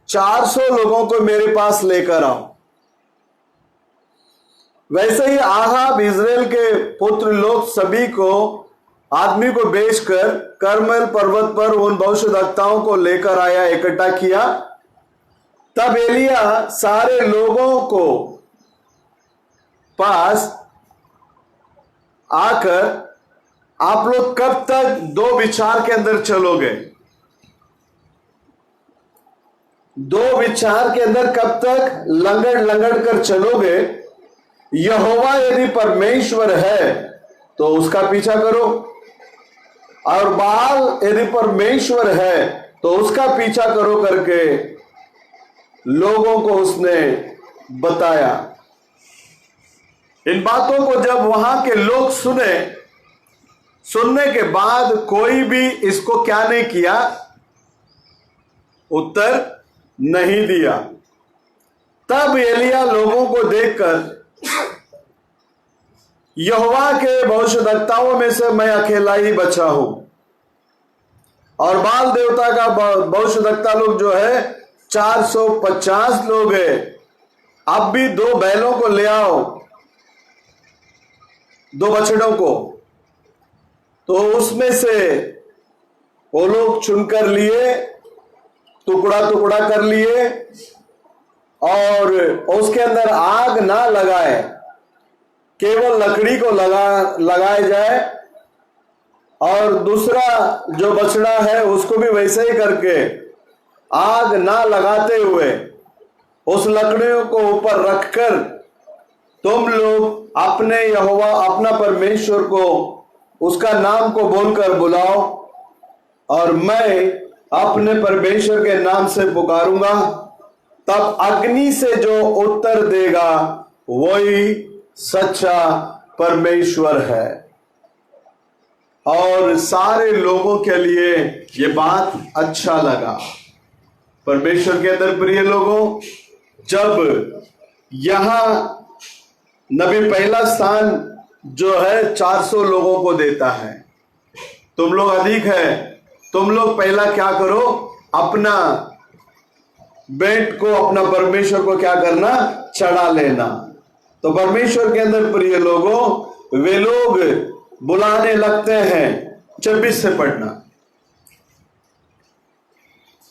400 लोगों को मेरे पास लेकर आओ। वैसे ही आहाब इज़राइल के पुत्र लोग सभी को, आदमी को बेचकर कर्मेल पर्वत पर उन भविष्यद्वक्ताओं को लेकर आया, इकट्ठा किया। तब एलिया सारे लोगों को पास आकर आप लोग कब तक दो विचार के अंदर चलोगे? दो विचार के अंदर कब तक लंगड़ लंगड़ कर चलोगे? यहोवा यदि परमेश्वर है तो उसका पीछा करो, और बाल यदि परमेश्वर है तो उसका पीछा करो करके लोगों को उसने बताया। इन बातों को जब वहां के लोग सुनने के बाद कोई भी इसको क्या नहीं किया? उत्तर नहीं दिया। तब एलिया लोगों को देखकर, यहोवा के भविष्यद्वक्ताओं में से मैं अकेला ही बचा हूं, और बाल देवता का भविष्यद्वक्ता लोग जो है 450 लोग है। अब भी 2 बैलों को ले आओ, 2 बछड़ों को। तो उसमें से वो लोग चुनकर लिए, टुकड़ा टुकड़ा कर लिए, और उसके अंदर आग ना लगाए, केवल लकड़ी को लगाया जाए, और दूसरा जो बछड़ा है उसको भी वैसे ही करके आग ना लगाते हुए उस लकड़ियों को ऊपर रखकर तुम लोग अपने यहोवा अपना परमेश्वर को उसका नाम को बोलकर बुलाओ, और मैं अपने परमेश्वर के नाम से पुकारूंगा। तब अग्नि से जो उत्तर देगा वही सच्चा परमेश्वर है। और सारे लोगों के लिए ये बात अच्छा लगा। परमेश्वर के अंदर प्रिय लोगों, जब यहां नबी पहला स्थान जो है 400 लोगों को देता है, तुम लोग अधिक है, तुम लोग पहला क्या करो? अपना बेट को, अपना परमेश्वर को क्या करना? चढ़ा लेना। तो परमेश्वर के अंदर प्रिय लोगों, वे लोग बुलाने लगते हैं। 26 से पढ़ना।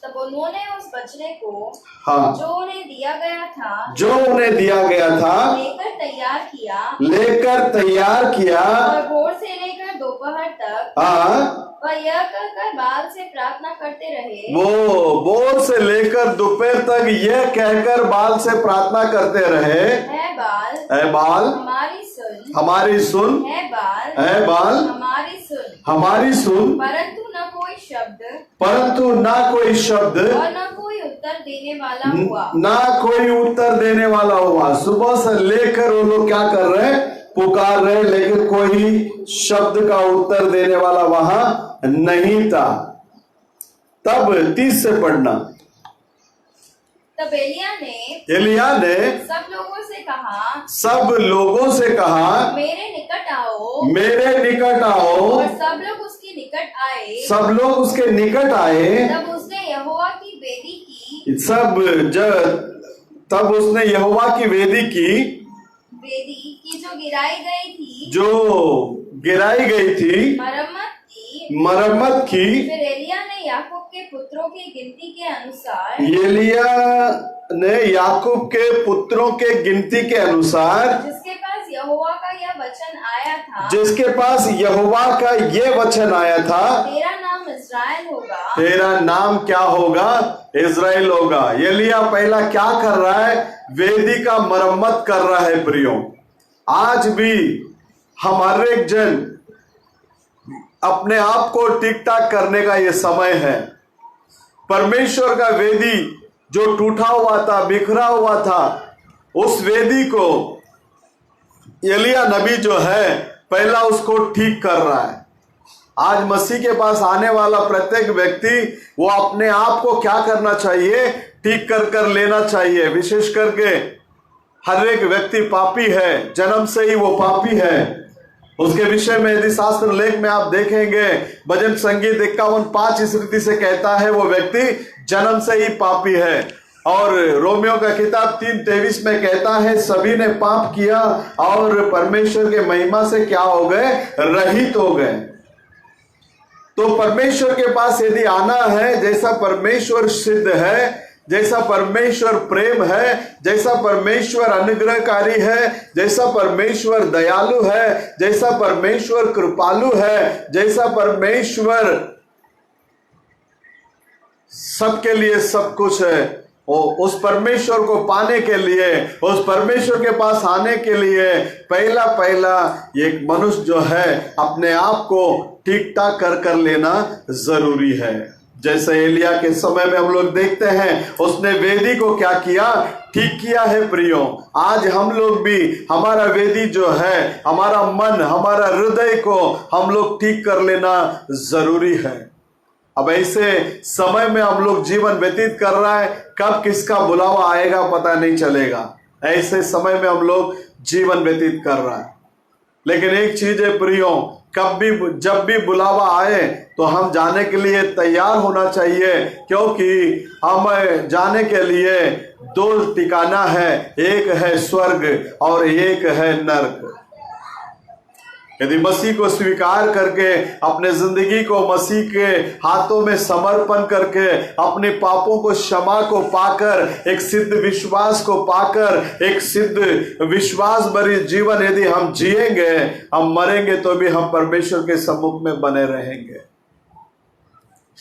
तब उन्होंने उस बछड़े को
हाँ,
जो उन्हें दिया गया था
लेकर तैयार किया,
और भोर से लेकर दोपहर तक
हाँ,
वह यह कहकर बाल से प्रार्थना करते रहे।
वो भोर से लेकर दोपहर तक यह कहकर बाल से प्रार्थना करते रहे,
है
बाल हमारी सुन, है बाल हमारी सुन,
परंतु
ना कोई शब्द
और न कोई उत्तर देने वाला हुआ। सुबह से लेकर वो लोग क्या कर रहे हैं? पुकार रहे, लेकिन कोई शब्द का उत्तर देने वाला वहां नहीं था। तब 30 से पढ़ना। तब
एलिया ने
सब लोगों से कहा, मेरे निकट आओ, और सब लोग उसके निकट आए। तब उसने यहोवा की वेदी की, जो गिराई गई थी, मरम्मत की। फिर एलिया ने याकूब के पुत्रों की गिनती के अनुसार, जिसके पास यहोवा का ये वचन आया था, तेरा नाम क्या होगा? इज़राइल होगा। एलिया पहला क्या कर रहा है? वेदी का मरम्मत कर रहा है। प्रियो, आज भी हम हर एक जन अपने आप को ठीक ठाक करने का ये समय है। परमेश्वर का वेदी जो टूटा हुआ था, बिखरा हुआ था, उस वेदी को एलिया नबी जो है पहला उसको ठीक कर रहा है। आज मसीह के पास आने वाला प्रत्येक व्यक्ति वो अपने आप को क्या करना चाहिए? ठीक कर लेना चाहिए। विशेष करके हर एक व्यक्ति पापी है, जन्म से ही वो पापी है। उसके विषय में यदि शास्त्र लेख में आप देखेंगे, भजन संगीत 51:5 इस रीति से कहता है वो व्यक्ति जन्म से ही पापी है। और रोमियो का किताब 3:23 में कहता है सभी ने पाप किया और परमेश्वर के महिमा से क्या हो गए? रहित हो गए। तो परमेश्वर के पास यदि आना है, जैसा परमेश्वर सिद्ध है,
जैसा परमेश्वर प्रेम है, जैसा परमेश्वर अनुग्रहकारी है, जैसा परमेश्वर दयालु है, जैसा परमेश्वर कृपालु है, जैसा परमेश्वर सबके लिए सब कुछ है, उस परमेश्वर को पाने के लिए, उस परमेश्वर के पास आने के लिए पहला एक मनुष्य जो है अपने आप को ठीक ठाक कर लेना जरूरी है। जैसे एलिया के समय में हम लोग देखते हैं, उसने वेदी को क्या किया, ठीक किया है प्रियो। आज हम लोग भी हमारा वेदी जो है, हमारा मन, हमारा हृदय को हम लोग ठीक कर लेना जरूरी है। अब ऐसे समय में हम लोग जीवन व्यतीत कर रहा है, कब किसका बुलावा आएगा पता नहीं चलेगा। ऐसे समय में हम लोग जीवन व्यतीत कर रहा है। लेकिन एक चीज है प्रियो, जब भी बुलावा आए तो हम जाने के लिए तैयार होना चाहिए, क्योंकि हमें जाने के लिए दो ठिकाना है, एक है स्वर्ग और एक है नरक। यदि मसीह को स्वीकार करके अपने जिंदगी को मसीह के हाथों में समर्पण करके अपने पापों को क्षमा को पाकर, एक सिद्ध विश्वास को पाकर, एक सिद्ध विश्वास भरी जीवन यदि हम जिएंगे, हम मरेंगे तो भी हम परमेश्वर के सम्मुख में बने रहेंगे।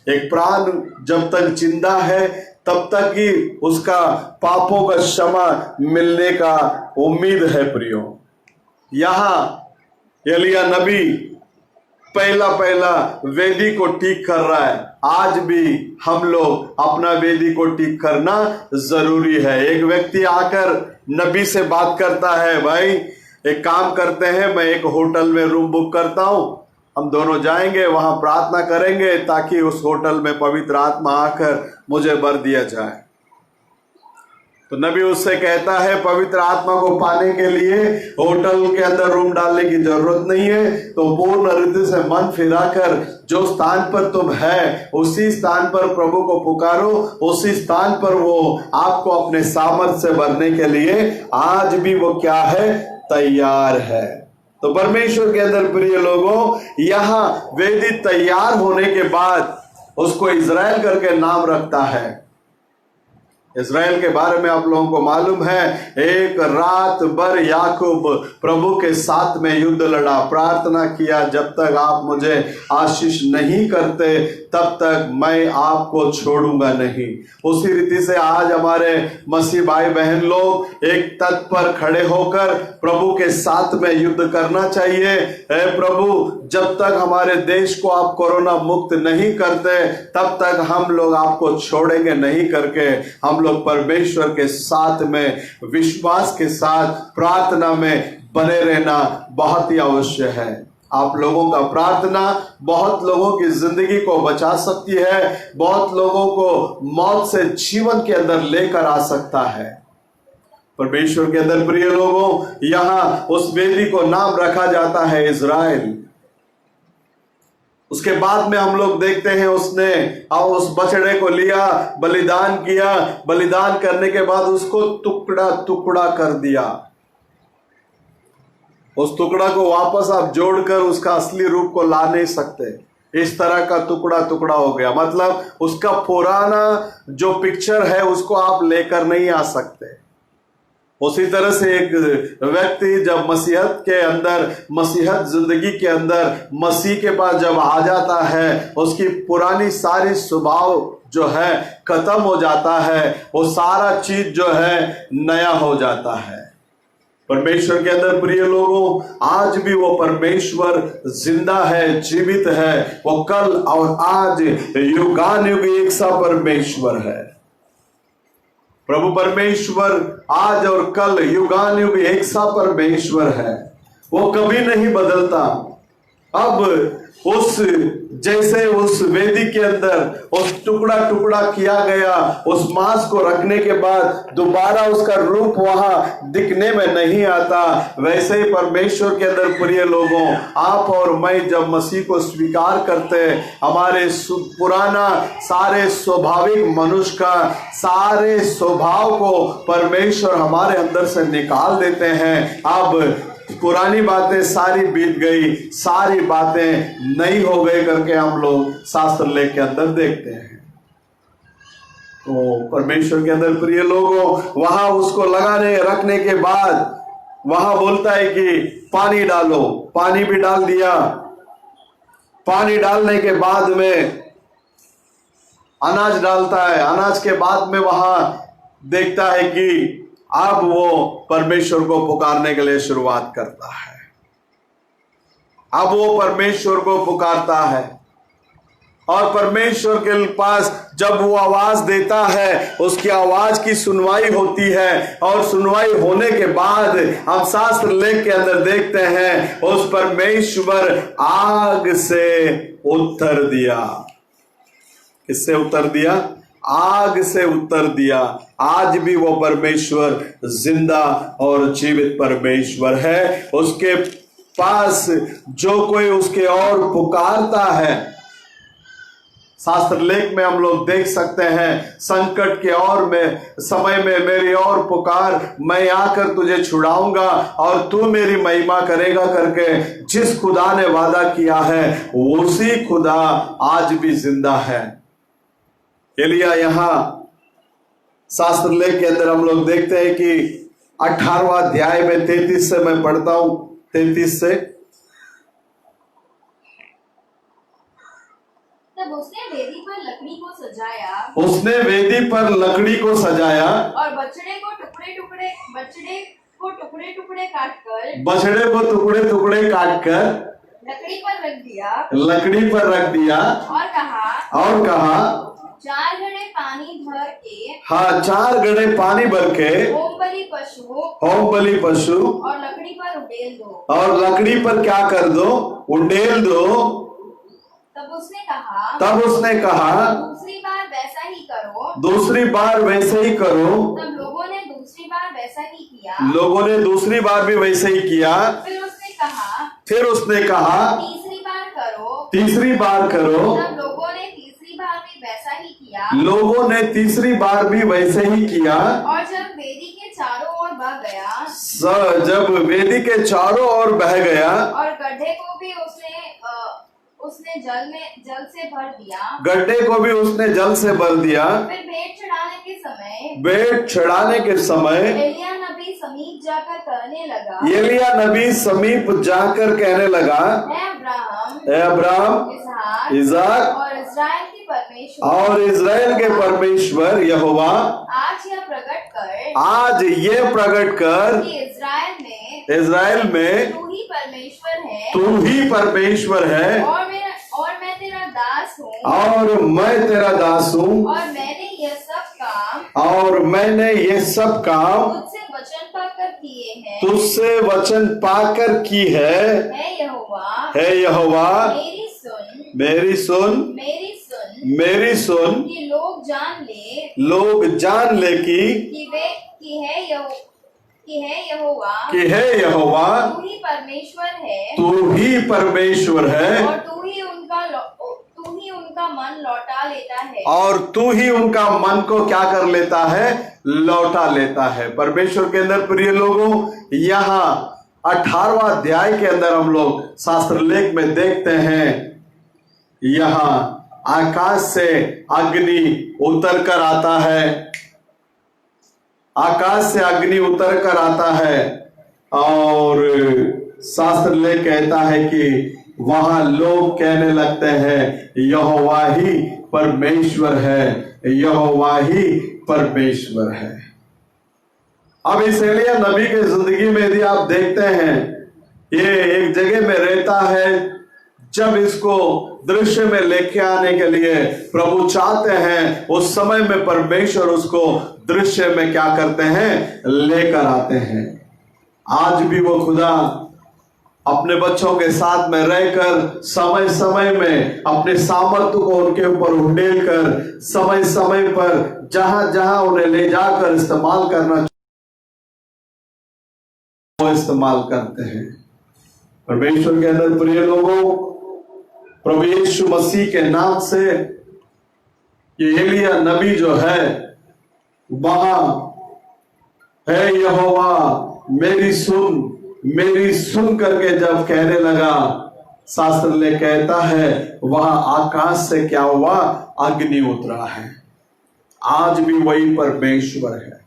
एक प्राण जब तक जिंदा है तब तक ही उसका पापों का क्षमा मिलने का उम्मीद है प्रियो। यहाँ एलिया नबी पहला वेदी को ठीक कर रहा है। आज भी हम लोग अपना वेदी को ठीक करना जरूरी है। एक व्यक्ति आकर नबी से बात करता है, भाई एक काम करते हैं, मैं एक होटल में रूम बुक करता हूं, हम दोनों जाएंगे, वहां प्रार्थना करेंगे ताकि उस होटल में पवित्र आत्मा आकर मुझे वर दिया जाए। तो नबी उससे कहता है, पवित्र आत्मा को पाने के लिए होटल के अंदर रूम डालने की जरूरत नहीं है, तो पूर्ण हृदय से मन फिराकर जो स्थान पर तुम है उसी स्थान पर प्रभु को पुकारो, उसी स्थान पर वो आपको अपने सामर्थ्य से भरने के लिए आज भी वो क्या है, तैयार है। तो परमेश्वर के अंदर प्रिय लोगों, यहाँ वेदी तैयार होने के बाद उसको इज़राइल करके नाम रखता है। इज़राइल के बारे में आप लोगों को मालूम है, एक रात भर याकूब प्रभु के साथ में युद्ध लड़ा, प्रार्थना किया, जब तक आप मुझे आशीष नहीं करते तब तक मैं आपको छोड़ूंगा नहीं। उसी रीति से आज हमारे मसीह भाई बहन लोग एक तट पर खड़े होकर प्रभु के साथ में युद्ध करना चाहिए। हे प्रभु, जब तक हमारे देश को आप कोरोना मुक्त नहीं करते तब तक हम लोग आपको छोड़ेंगे नहीं करके हम लोग परमेश्वर के साथ में विश्वास के साथ प्रार्थना में बने रहना बहुत ही आवश्यक है। आप लोगों का प्रार्थना बहुत लोगों की जिंदगी को बचा सकती है, बहुत लोगों को मौत से जीवन के अंदर लेकर आ सकता है। परमेश्वर के अंदर प्रिय लोगों, यहाँ उस वेदी को नाम रखा जाता है इज़राइल। उसके बाद में हम लोग देखते हैं उसने उस बछड़े को लिया, बलिदान किया, बलिदान करने के बाद उसको टुकड़ा टुकड़ा कर दिया। उस टुकड़ा को वापस आप जोड़कर उसका असली रूप को ला नहीं सकते, इस तरह का टुकड़ा टुकड़ा हो गया। मतलब उसका पुराना जो पिक्चर है उसको आप लेकर नहीं आ सकते। उसी तरह से एक व्यक्ति जब मसीहत के अंदर, मसीहत जिंदगी के अंदर मसीह के पास जब आ जाता है, उसकी पुरानी सारी स्वभाव जो है खत्म हो जाता है, वो सारा चीज जो है नया हो जाता है। परमेश्वर के अंदर प्रिय लोगों, आज भी वो परमेश्वर जिंदा है, जीवित है। वो कल और आज युगानुयुग एक सा परमेश्वर है। प्रभु परमेश्वर आज और कल युगानुयुग एक सा परमेश्वर है, वो कभी नहीं बदलता। अब उस जैसे उस वेदी के अंदर उस टुकड़ा टुकड़ा किया गया, उस मांस को रखने के बाद दोबारा उसका रूप वहां दिखने में नहीं आता, वैसे ही परमेश्वर के अंदर प्रिय लोगों, आप और मैं जब मसीह को स्वीकार करते हैं, हमारे पुराना सारे स्वाभाविक मनुष्य का सारे स्वभाव को परमेश्वर हमारे अंदर से निकाल देते हैं। अब पुरानी बातें सारी बीत गई, सारी बातें नई हो गई करके हम लोग शास्त्र लेख के अंदर देखते हैं। तो परमेश्वर के अंदर प्रिय लोगों, वहां उसको लगाने रखने के बाद वहां बोलता है कि पानी डालो, पानी भी डाल दिया। पानी डालने के बाद में अनाज डालता है, अनाज के बाद में वहां देखता है कि अब वो परमेश्वर को पुकारने के लिए शुरुआत करता है। अब वो परमेश्वर को पुकारता है और परमेश्वर के पास जब वो आवाज देता है, उसकी आवाज की सुनवाई होती है और सुनवाई होने के बाद हम शास्त्र लेख के अंदर देखते हैं उस परमेश्वर आग से उत्तर दिया। किससे उत्तर दिया? आग से उत्तर दिया। आज भी वो परमेश्वर जिंदा और जीवित परमेश्वर है। उसके पास जो कोई उसके और पुकारता है, शास्त्र लेख में हम लोग देख सकते हैं, संकट के और में समय में मेरी और पुकार, मैं आकर तुझे छुड़ाऊंगा और तू मेरी महिमा करेगा करके जिस खुदा ने वादा किया है उसी खुदा आज भी जिंदा है। एलिया यहां शास्त्र लेख के अंदर हम लोग देखते हैं कि 18वां अध्याय में 33 से मैं पढ़ता हूं, 33 से।
तब उसने वेदी पर लकड़ी को सजाया,
उसने वेदी पर लकड़ी को सजाया
और बछड़े को टुकड़े टुकड़े काटकर
बछड़े को टुकड़े काट कर
लकड़ी पर रख दिया
और कहा
4 घड़े पानी भर के,
हाँ 4 घड़े पानी भर के
होम बलि पशु और लकड़ी पर क्या कर दो? उंडेल दो। तब उसने कहा दूसरी बार वैसा ही करो। तब लोगों ने दूसरी बार भी वैसे ही किया। फिर उसने कहा तीसरी बार करो। तब लोगों ने तीसरी बार भी वैसे ही किया। और जब वेदी के चारों ओर बह गया और गड्ढे को भी उसने जल से भर दिया। फिर भेंट चढ़ाने के समय एलिया नबी समीप जाकर कहने लगा, हे अब्राहम, इसहाक और इज़राइल के परमेश्वर यहोवा, आज ये प्रकट कर कि इज़राइल में तू ही परमेश्वर है और मैं तेरा दास हूँ और मैंने ये सब काम तुझसे वचन पाकर की है। हे यहोवा, मेरी सुन कि लोग जान ले कि है यहोवा तू ही परमेश्वर है और तू ही उनका मन को क्या कर लेता है? लौटा लेता है। परमेश्वर के अंदर प्रिय लोगों, यहाँ 18वां अध्याय के अंदर हम लोग शास्त्र लेख में देखते हैं, यहाँ आकाश से अग्नि उतर कर आता है। आकाश से अग्नि उतर कर आता है और शास्त्र लेख कहता है कि वहां लोग कहने लगते हैं यहोवा ही परमेश्वर है, यहोवा ही परमेश्वर है। अब इस एलिया नबी के जिंदगी में यदि आप देखते हैं, ये एक जगह में रहता है। जब इसको दृश्य में लेके आने के लिए प्रभु चाहते हैं, उस समय में परमेश्वर उसको दृश्य में क्या करते हैं? लेकर आते हैं। आज भी वो खुदा अपने बच्चों के साथ में रहकर समय समय में अपने सामर्थ्य को उनके ऊपर उंडेल कर समय समय पर जहां जहां उन्हें ले जाकर इस्तेमाल करना वो इस्तेमाल करते हैं। परमेश्वर के अंदर प्रिय लोगों, प्रभु यीशु मसीह के नाम से ये एलिया नबी जो है वहां है यहोवा मेरी सुन करके जब कहने लगा, शास्त्र ले कहता है वहां आकाश से क्या हुआ? अग्नि उतरा है।
आज भी वही परमेश्वर है।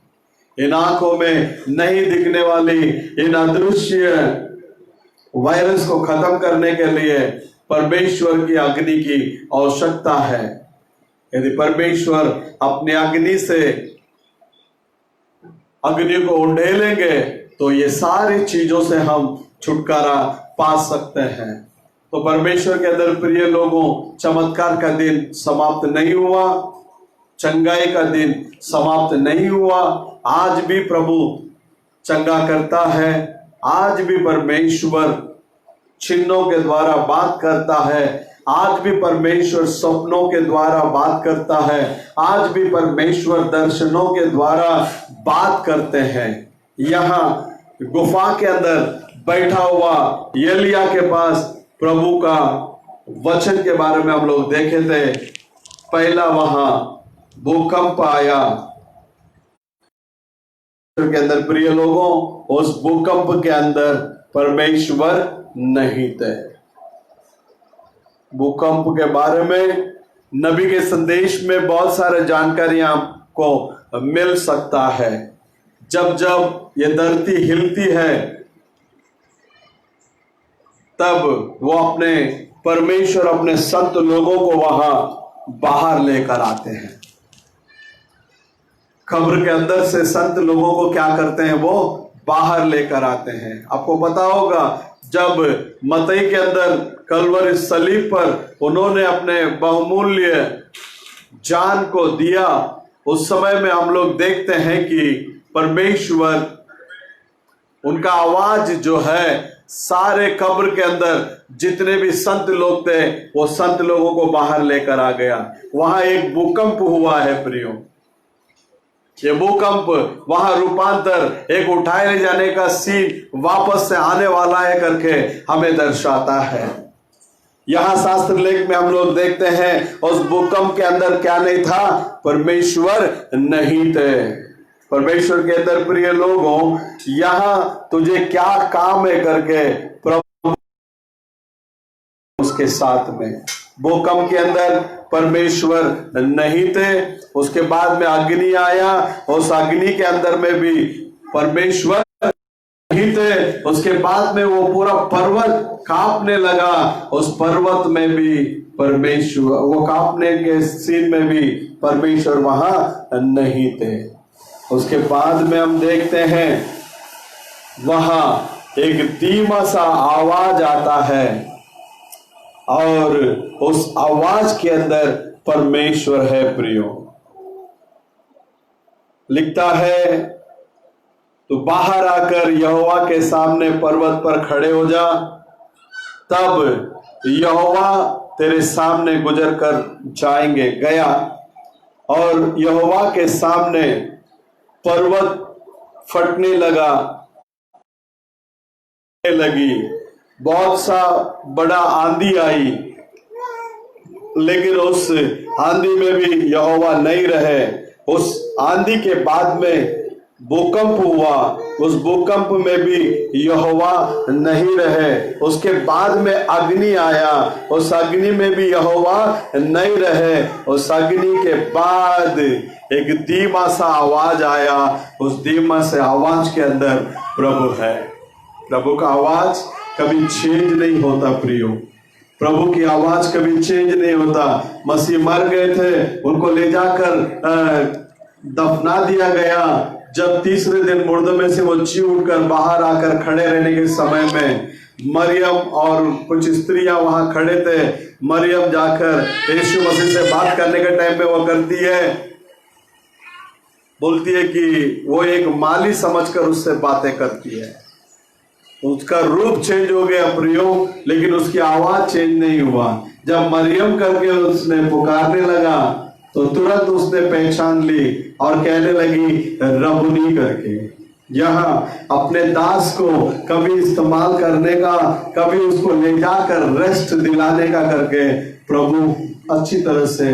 इन आंखों में नहीं दिखने वाली इन अदृश्य वायरस को खत्म करने के लिए परमेश्वर की अग्नि की आवश्यकता है। यदि परमेश्वर अपनी अग्नि से अग्नि को उंडेलेंगे तो ये सारी चीजों से हम छुटकारा पा सकते हैं। तो परमेश्वर के अंदर प्रिय लोगों, चमत्कार का दिन समाप्त नहीं हुआ, चंगाई का दिन समाप्त नहीं हुआ। आज भी प्रभु चंगा करता है, आज भी परमेश्वर चिन्हों के द्वारा बात करता है, आज भी परमेश्वर सपनों के द्वारा बात करता है, आज भी परमेश्वर दर्शनों के द्वारा बात करते हैं। यहाँ गुफा के अंदर बैठा हुआ एलिया के पास प्रभु का वचन के बारे में हम लोग देखे थे। पहला वहां भूकंप आया के अंदर, प्रिय लोगों, उस भूकंप के अंदर परमेश्वर नहीं थे। भूकंप के बारे में नबी के संदेश में बहुत सारे जानकारियां आपको मिल सकता है। जब जब ये धरती हिलती है तब वो अपने परमेश्वर अपने संत लोगों को वहां बाहर लेकर आते हैं। कब्र के अंदर से संत लोगों को क्या करते हैं, वो बाहर लेकर आते हैं। आपको पता होगा जब मत्ती के अंदर कलवरी सलीब पर उन्होंने अपने बहुमूल्य जान को दिया, उस समय में हम लोग देखते हैं कि परमेश्वर उनका आवाज जो है सारे कब्र के अंदर जितने भी संत लोग थे वो संत लोगों को बाहर लेकर आ गया। वहां एक भूकंप हुआ है प्रियो। ये भूकंप वहां रूपांतर, एक उठाए ले जाने का सीन वापस से आने वाला है करके हमें दर्शाता है। यहां शास्त्र लेख में हम लोग देखते हैं उस भूकंप के अंदर क्या नहीं था, परमेश्वर नहीं थे। परमेश्वर के अंदर प्रिय लोगों, यहां तुझे क्या काम है करके प्रभु उसके साथ में भूकंप के अंदर परमेश्वर नहीं थे। उसके बाद में अग्नि आया, उस अग्नि के अंदर में भी परमेश्वर नहीं थे। उसके बाद में वो पूरा पर्वत कांपने लगा, उस पर्वत में भी परमेश्वर, वो कांपने के सीन में भी परमेश्वर वहां नहीं थे। उसके बाद में हम देखते हैं वहां एक धीमा सा आवाज आता है और उस आवाज के अंदर परमेश्वर है प्रियो। लिखता है, तो बाहर आकर यहोवा के सामने पर्वत पर खड़े हो जा, तब यहोवा तेरे सामने गुजर कर जाएंगे। गया और यहोवा के सामने पर्वत फटने लगी, बहुत सा बड़ा आंधी आई, लेकिन उस आंधी में भी यहोवा नहीं रहे। उस आंधी के बाद में भूकंप हुआ, उस भूकंप में भी यहोवा नहीं रहे। उसके बाद में अग्नि आया, उस अग्नि में भी यहोवा नहीं रहे। उस अग्नि के बाद एक धीमा सा आवाज आया, उस धीमा से आवाज के अंदर प्रभु है। प्रभु का आवाज कभी चेंज नहीं होता प्रियो, प्रभु की आवाज कभी चेंज नहीं होता। मसीह मर गए थे, उनको ले जाकर दफना दिया गया। जब तीसरे दिन मुर्दों में से वो जी उठकर बाहर आकर खड़े रहने के समय में मरियम और कुछ स्त्रियां वहां खड़े थे। मरियम जाकर यीशु मसीह से बात करने के टाइम पे वो करती है, बोलती है कि वो एक माली समझकर उससे बातें करती है। उसका रूप चेंज हो गया प्रियो, लेकिन उसकी आवाज चेंज नहीं हुआ। जब मरियम करके उसने पुकारने लगा तो तुरंत उसने पहचान ली और कहने लगी रबुनी करके। यहाँ अपने दास को कभी इस्तेमाल करने का, कभी उसको ले जाकर रेस्ट दिलाने का करके प्रभु अच्छी तरह से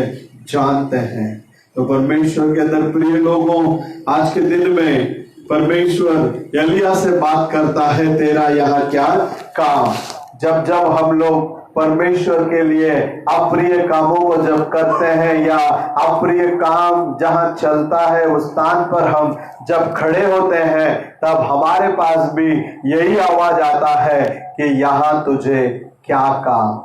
जानते हैं। तो परमेश्वर के अंदर प्रिय लोगों, आज के दिन में परमेश्वर एलिया से बात करता है, तेरा यहाँ क्या काम। जब जब हम लोग परमेश्वर के लिए अप्रिय कामों को जब करते हैं या अप्रिय काम जहां चलता है उस स्थान पर हम जब खड़े होते हैं, तब हमारे पास भी यही आवाज आता है कि यहां तुझे क्या काम।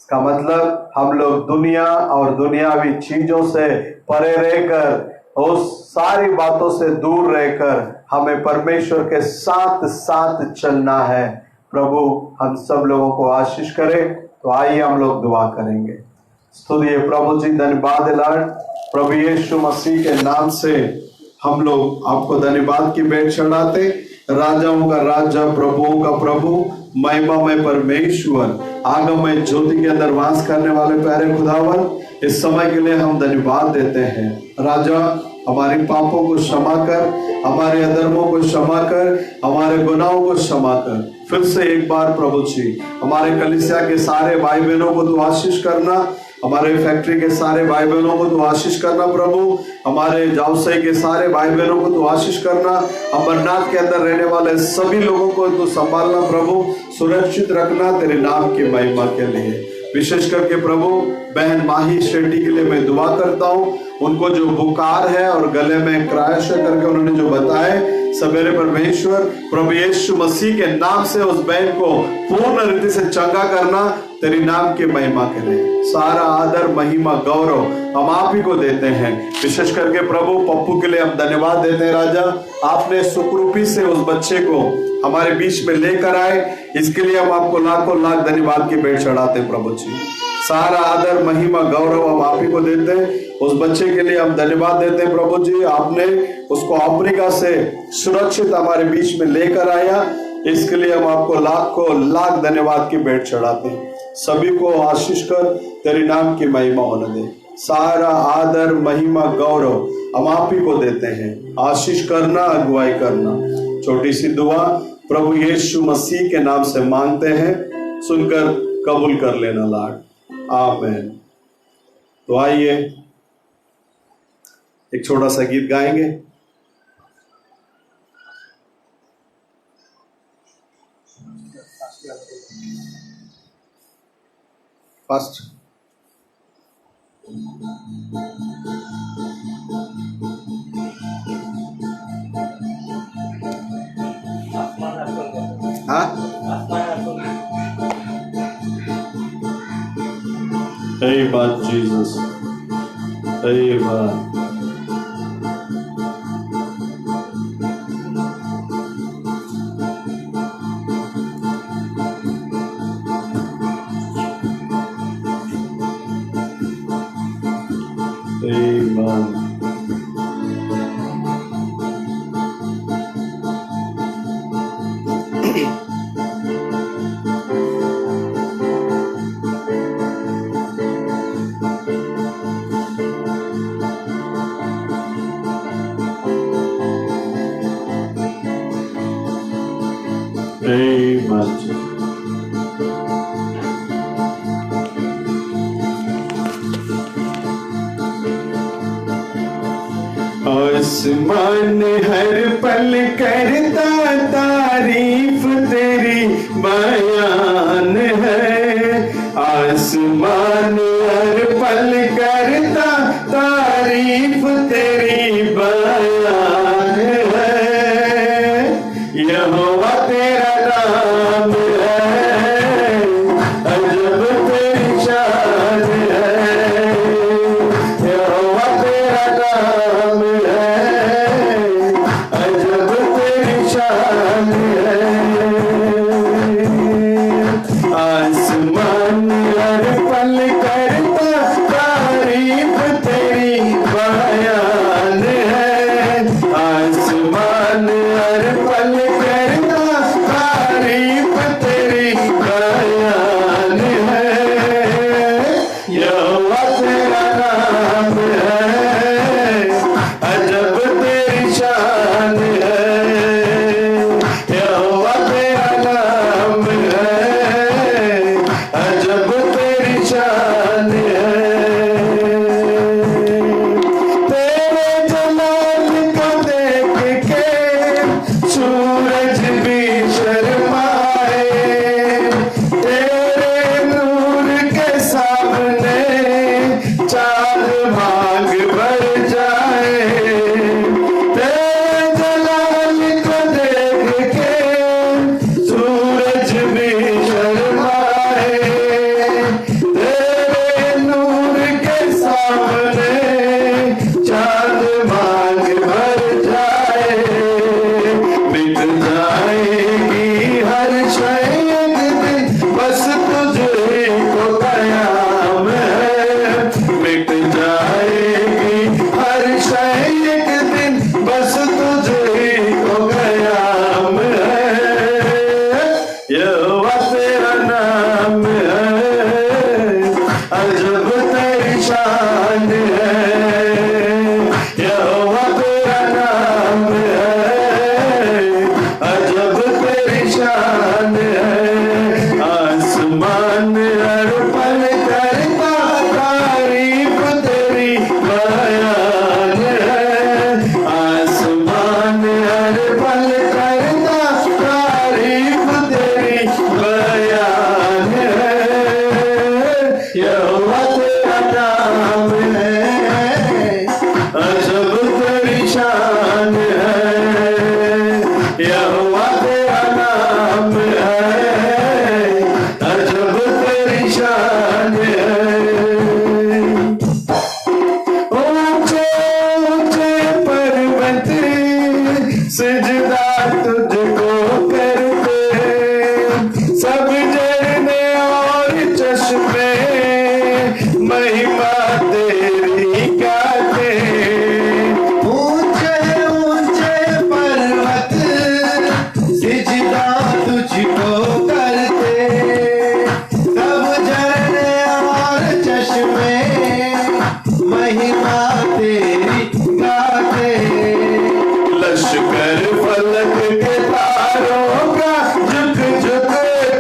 इसका मतलब हम लोग दुनिया और दुनियावी चीजों से परे रहकर, उस सारी बातों से दूर रहकर हमें परमेश्वर के साथ साथ चलना है। प्रभु हम सब लोगों को आशीष करे। तो आइए हम लोग दुआ करेंगे। स्तुति प्रभु जी, धन्यवाद लॉर्ड। प्रभु यीशु मसीह के नाम से हम लोग आपको धन्यवाद की भेंट चढ़ाते। राजाओं का राजा, प्रभुओं का प्रभु, महिमामय परमेश्वर, आगमय ज्योति के अंदर वास करने वाले प्यारे खुदावन, इस समय के लिए हम धन्यवाद देते हैं। राजा, हमारे पापों को क्षमा कर, हमारे अधर्मों को क्षमा कर, हमारे गुनाहों को क्षमा कर। फिर से एक बार प्रभु जी, हमारे कलीसिया के सारे भाई बहनों को तू आशीष करना, हमारे फैक्ट्री के सारे भाई बहनों को तू आशीष करना प्रभु, हमारे जावसई के सारे भाई बहनों को तू आशीष करना, अमरनाथ के अंदर रहने वाले सभी लोगों को तू संभालना प्रभु, सुरक्षित रखना तेरे नाम की महिमा के लिए। विशेष करके प्रभु बहन माही शेट्टी के लिए मैं दुआ करता हूँ। उनको जो बुखार है और गले में क्रैश करके उन्होंने जो बताए, सवेरे परमेश्वर प्रभु यीशु मसीह के नाम से उस बहन को पूर्ण रीति से चंगा करना तेरी नाम की महिमा के लिए। सारा आदर, महिमा, गौरव हम आप ही को देते हैं। विशेष करके प्रभु पप्पू के लिए हम धन्यवाद देते हैं। राजा, आपने सुखरूपी से उस बच्चे को हमारे बीच में लेकर आए, इसके लिए हम आपको लाखों लाख धन्यवाद की भेंट चढ़ाते हैं प्रभु जी। सारा आदर, महिमा, गौरव हम आप ही को देते हैं। उस बच्चे के लिए हम धन्यवाद देते हैं प्रभु जी। आपने उसको अफ्रीका से सुरक्षित हमारे बीच में लेकर आया, इसके लिए हम आपको लाखों लाख धन्यवाद की भेंट चढ़ाते हैं। सभी को आशीष कर तेरे नाम की महिमा होने दे। सारा आदर, महिमा, गौरव हम आप ही को देते हैं। आशीष करना, अगुवाई करना। छोटी सी दुआ प्रभु यीशु मसीह के नाम से मांगते हैं, सुनकर कबूल कर लेना लॉर्ड, आमीन। तो आइए एक छोटा सा गीत गाएंगे। फर्स्ट हाँ, सही बात जीसस, सही बात। आसमान हर पल करता तारीफ तेरी बयान है। आसमान हर पल करता तारीफ तेरी बयान है। यहोवा तेरा नाम है, अजब तेरी शान है। यहोवा तेरा नाम आसमान हर पल करता तेरी गाते, लश्कर फलक के तारों का झुक झुक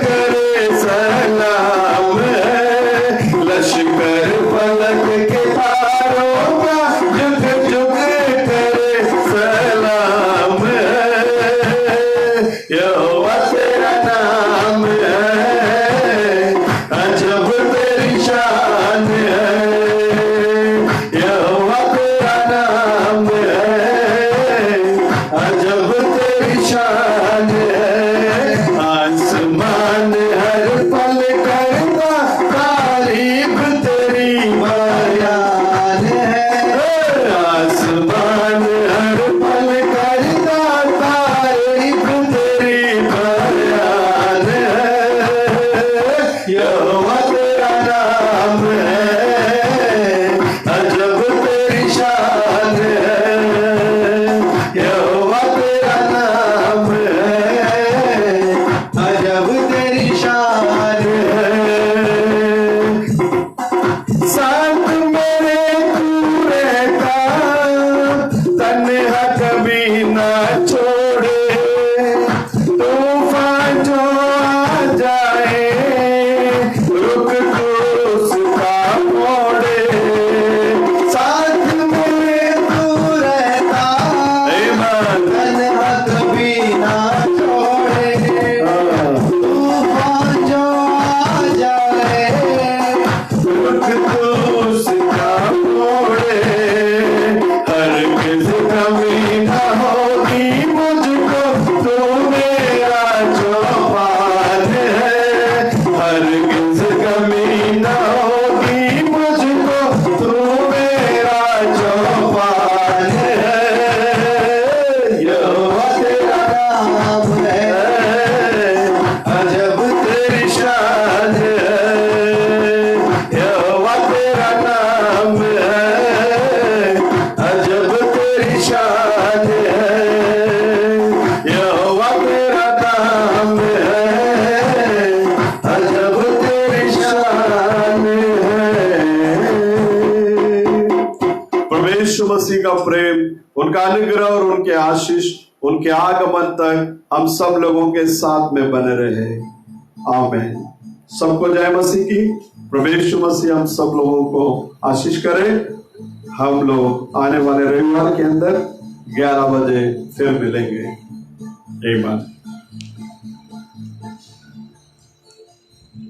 करे सलाम है, लश्कर फलक के तारों का झुक झुक करे सलाम है, यहोवा तेरा नाम है, अजब तेरी शान है, यहोवा तेरा नाम है, अजब तेरी शान है, आसमान हर पल करता तारीफ तेरी बयान है, आसमान हर पल करता तारीफ तेरी बयान है, यहोवा तेरा नाम है, अजब तेरी शान है, यहोवा तेरा नाम है, अजब तेरी शान है, साथ मेरे तू रहता, तन्हा कभी ना छोड़े, तूफान जो आ जाए रुक तो उसका मोड़े, साथ मेरे तू रहता, तन्हा कभी ना छोड़े, तूफान जो आ जाए रुक तो उसका मोड़े, हरगिज़ कमी न होगी मुझको, तू मेरा चौपान है, हरगिज़ कमी न होगी मुझको, तू मेरा चौपान है, यहोवा तेरा नाम है, अजब तेरी शान है, यहोवा तेरा नाम है, अजब तेरी शान है, यहोवा तेरा नाम है, अजब तेरी शान है। प्रभु यीशु मसीह का प्रेम, उनका अनुग्रह और उनके आशीष उनके आगमन तक हम सब लोगों के साथ में बने रहे। आमीन। सबको जय मसीह की। प्रभु यीशु मसीह हम सब लोगों को आशीष करे। हम लोग आने वाले रविवार के अंदर 11 बजे फिर मिलेंगे। आमीन।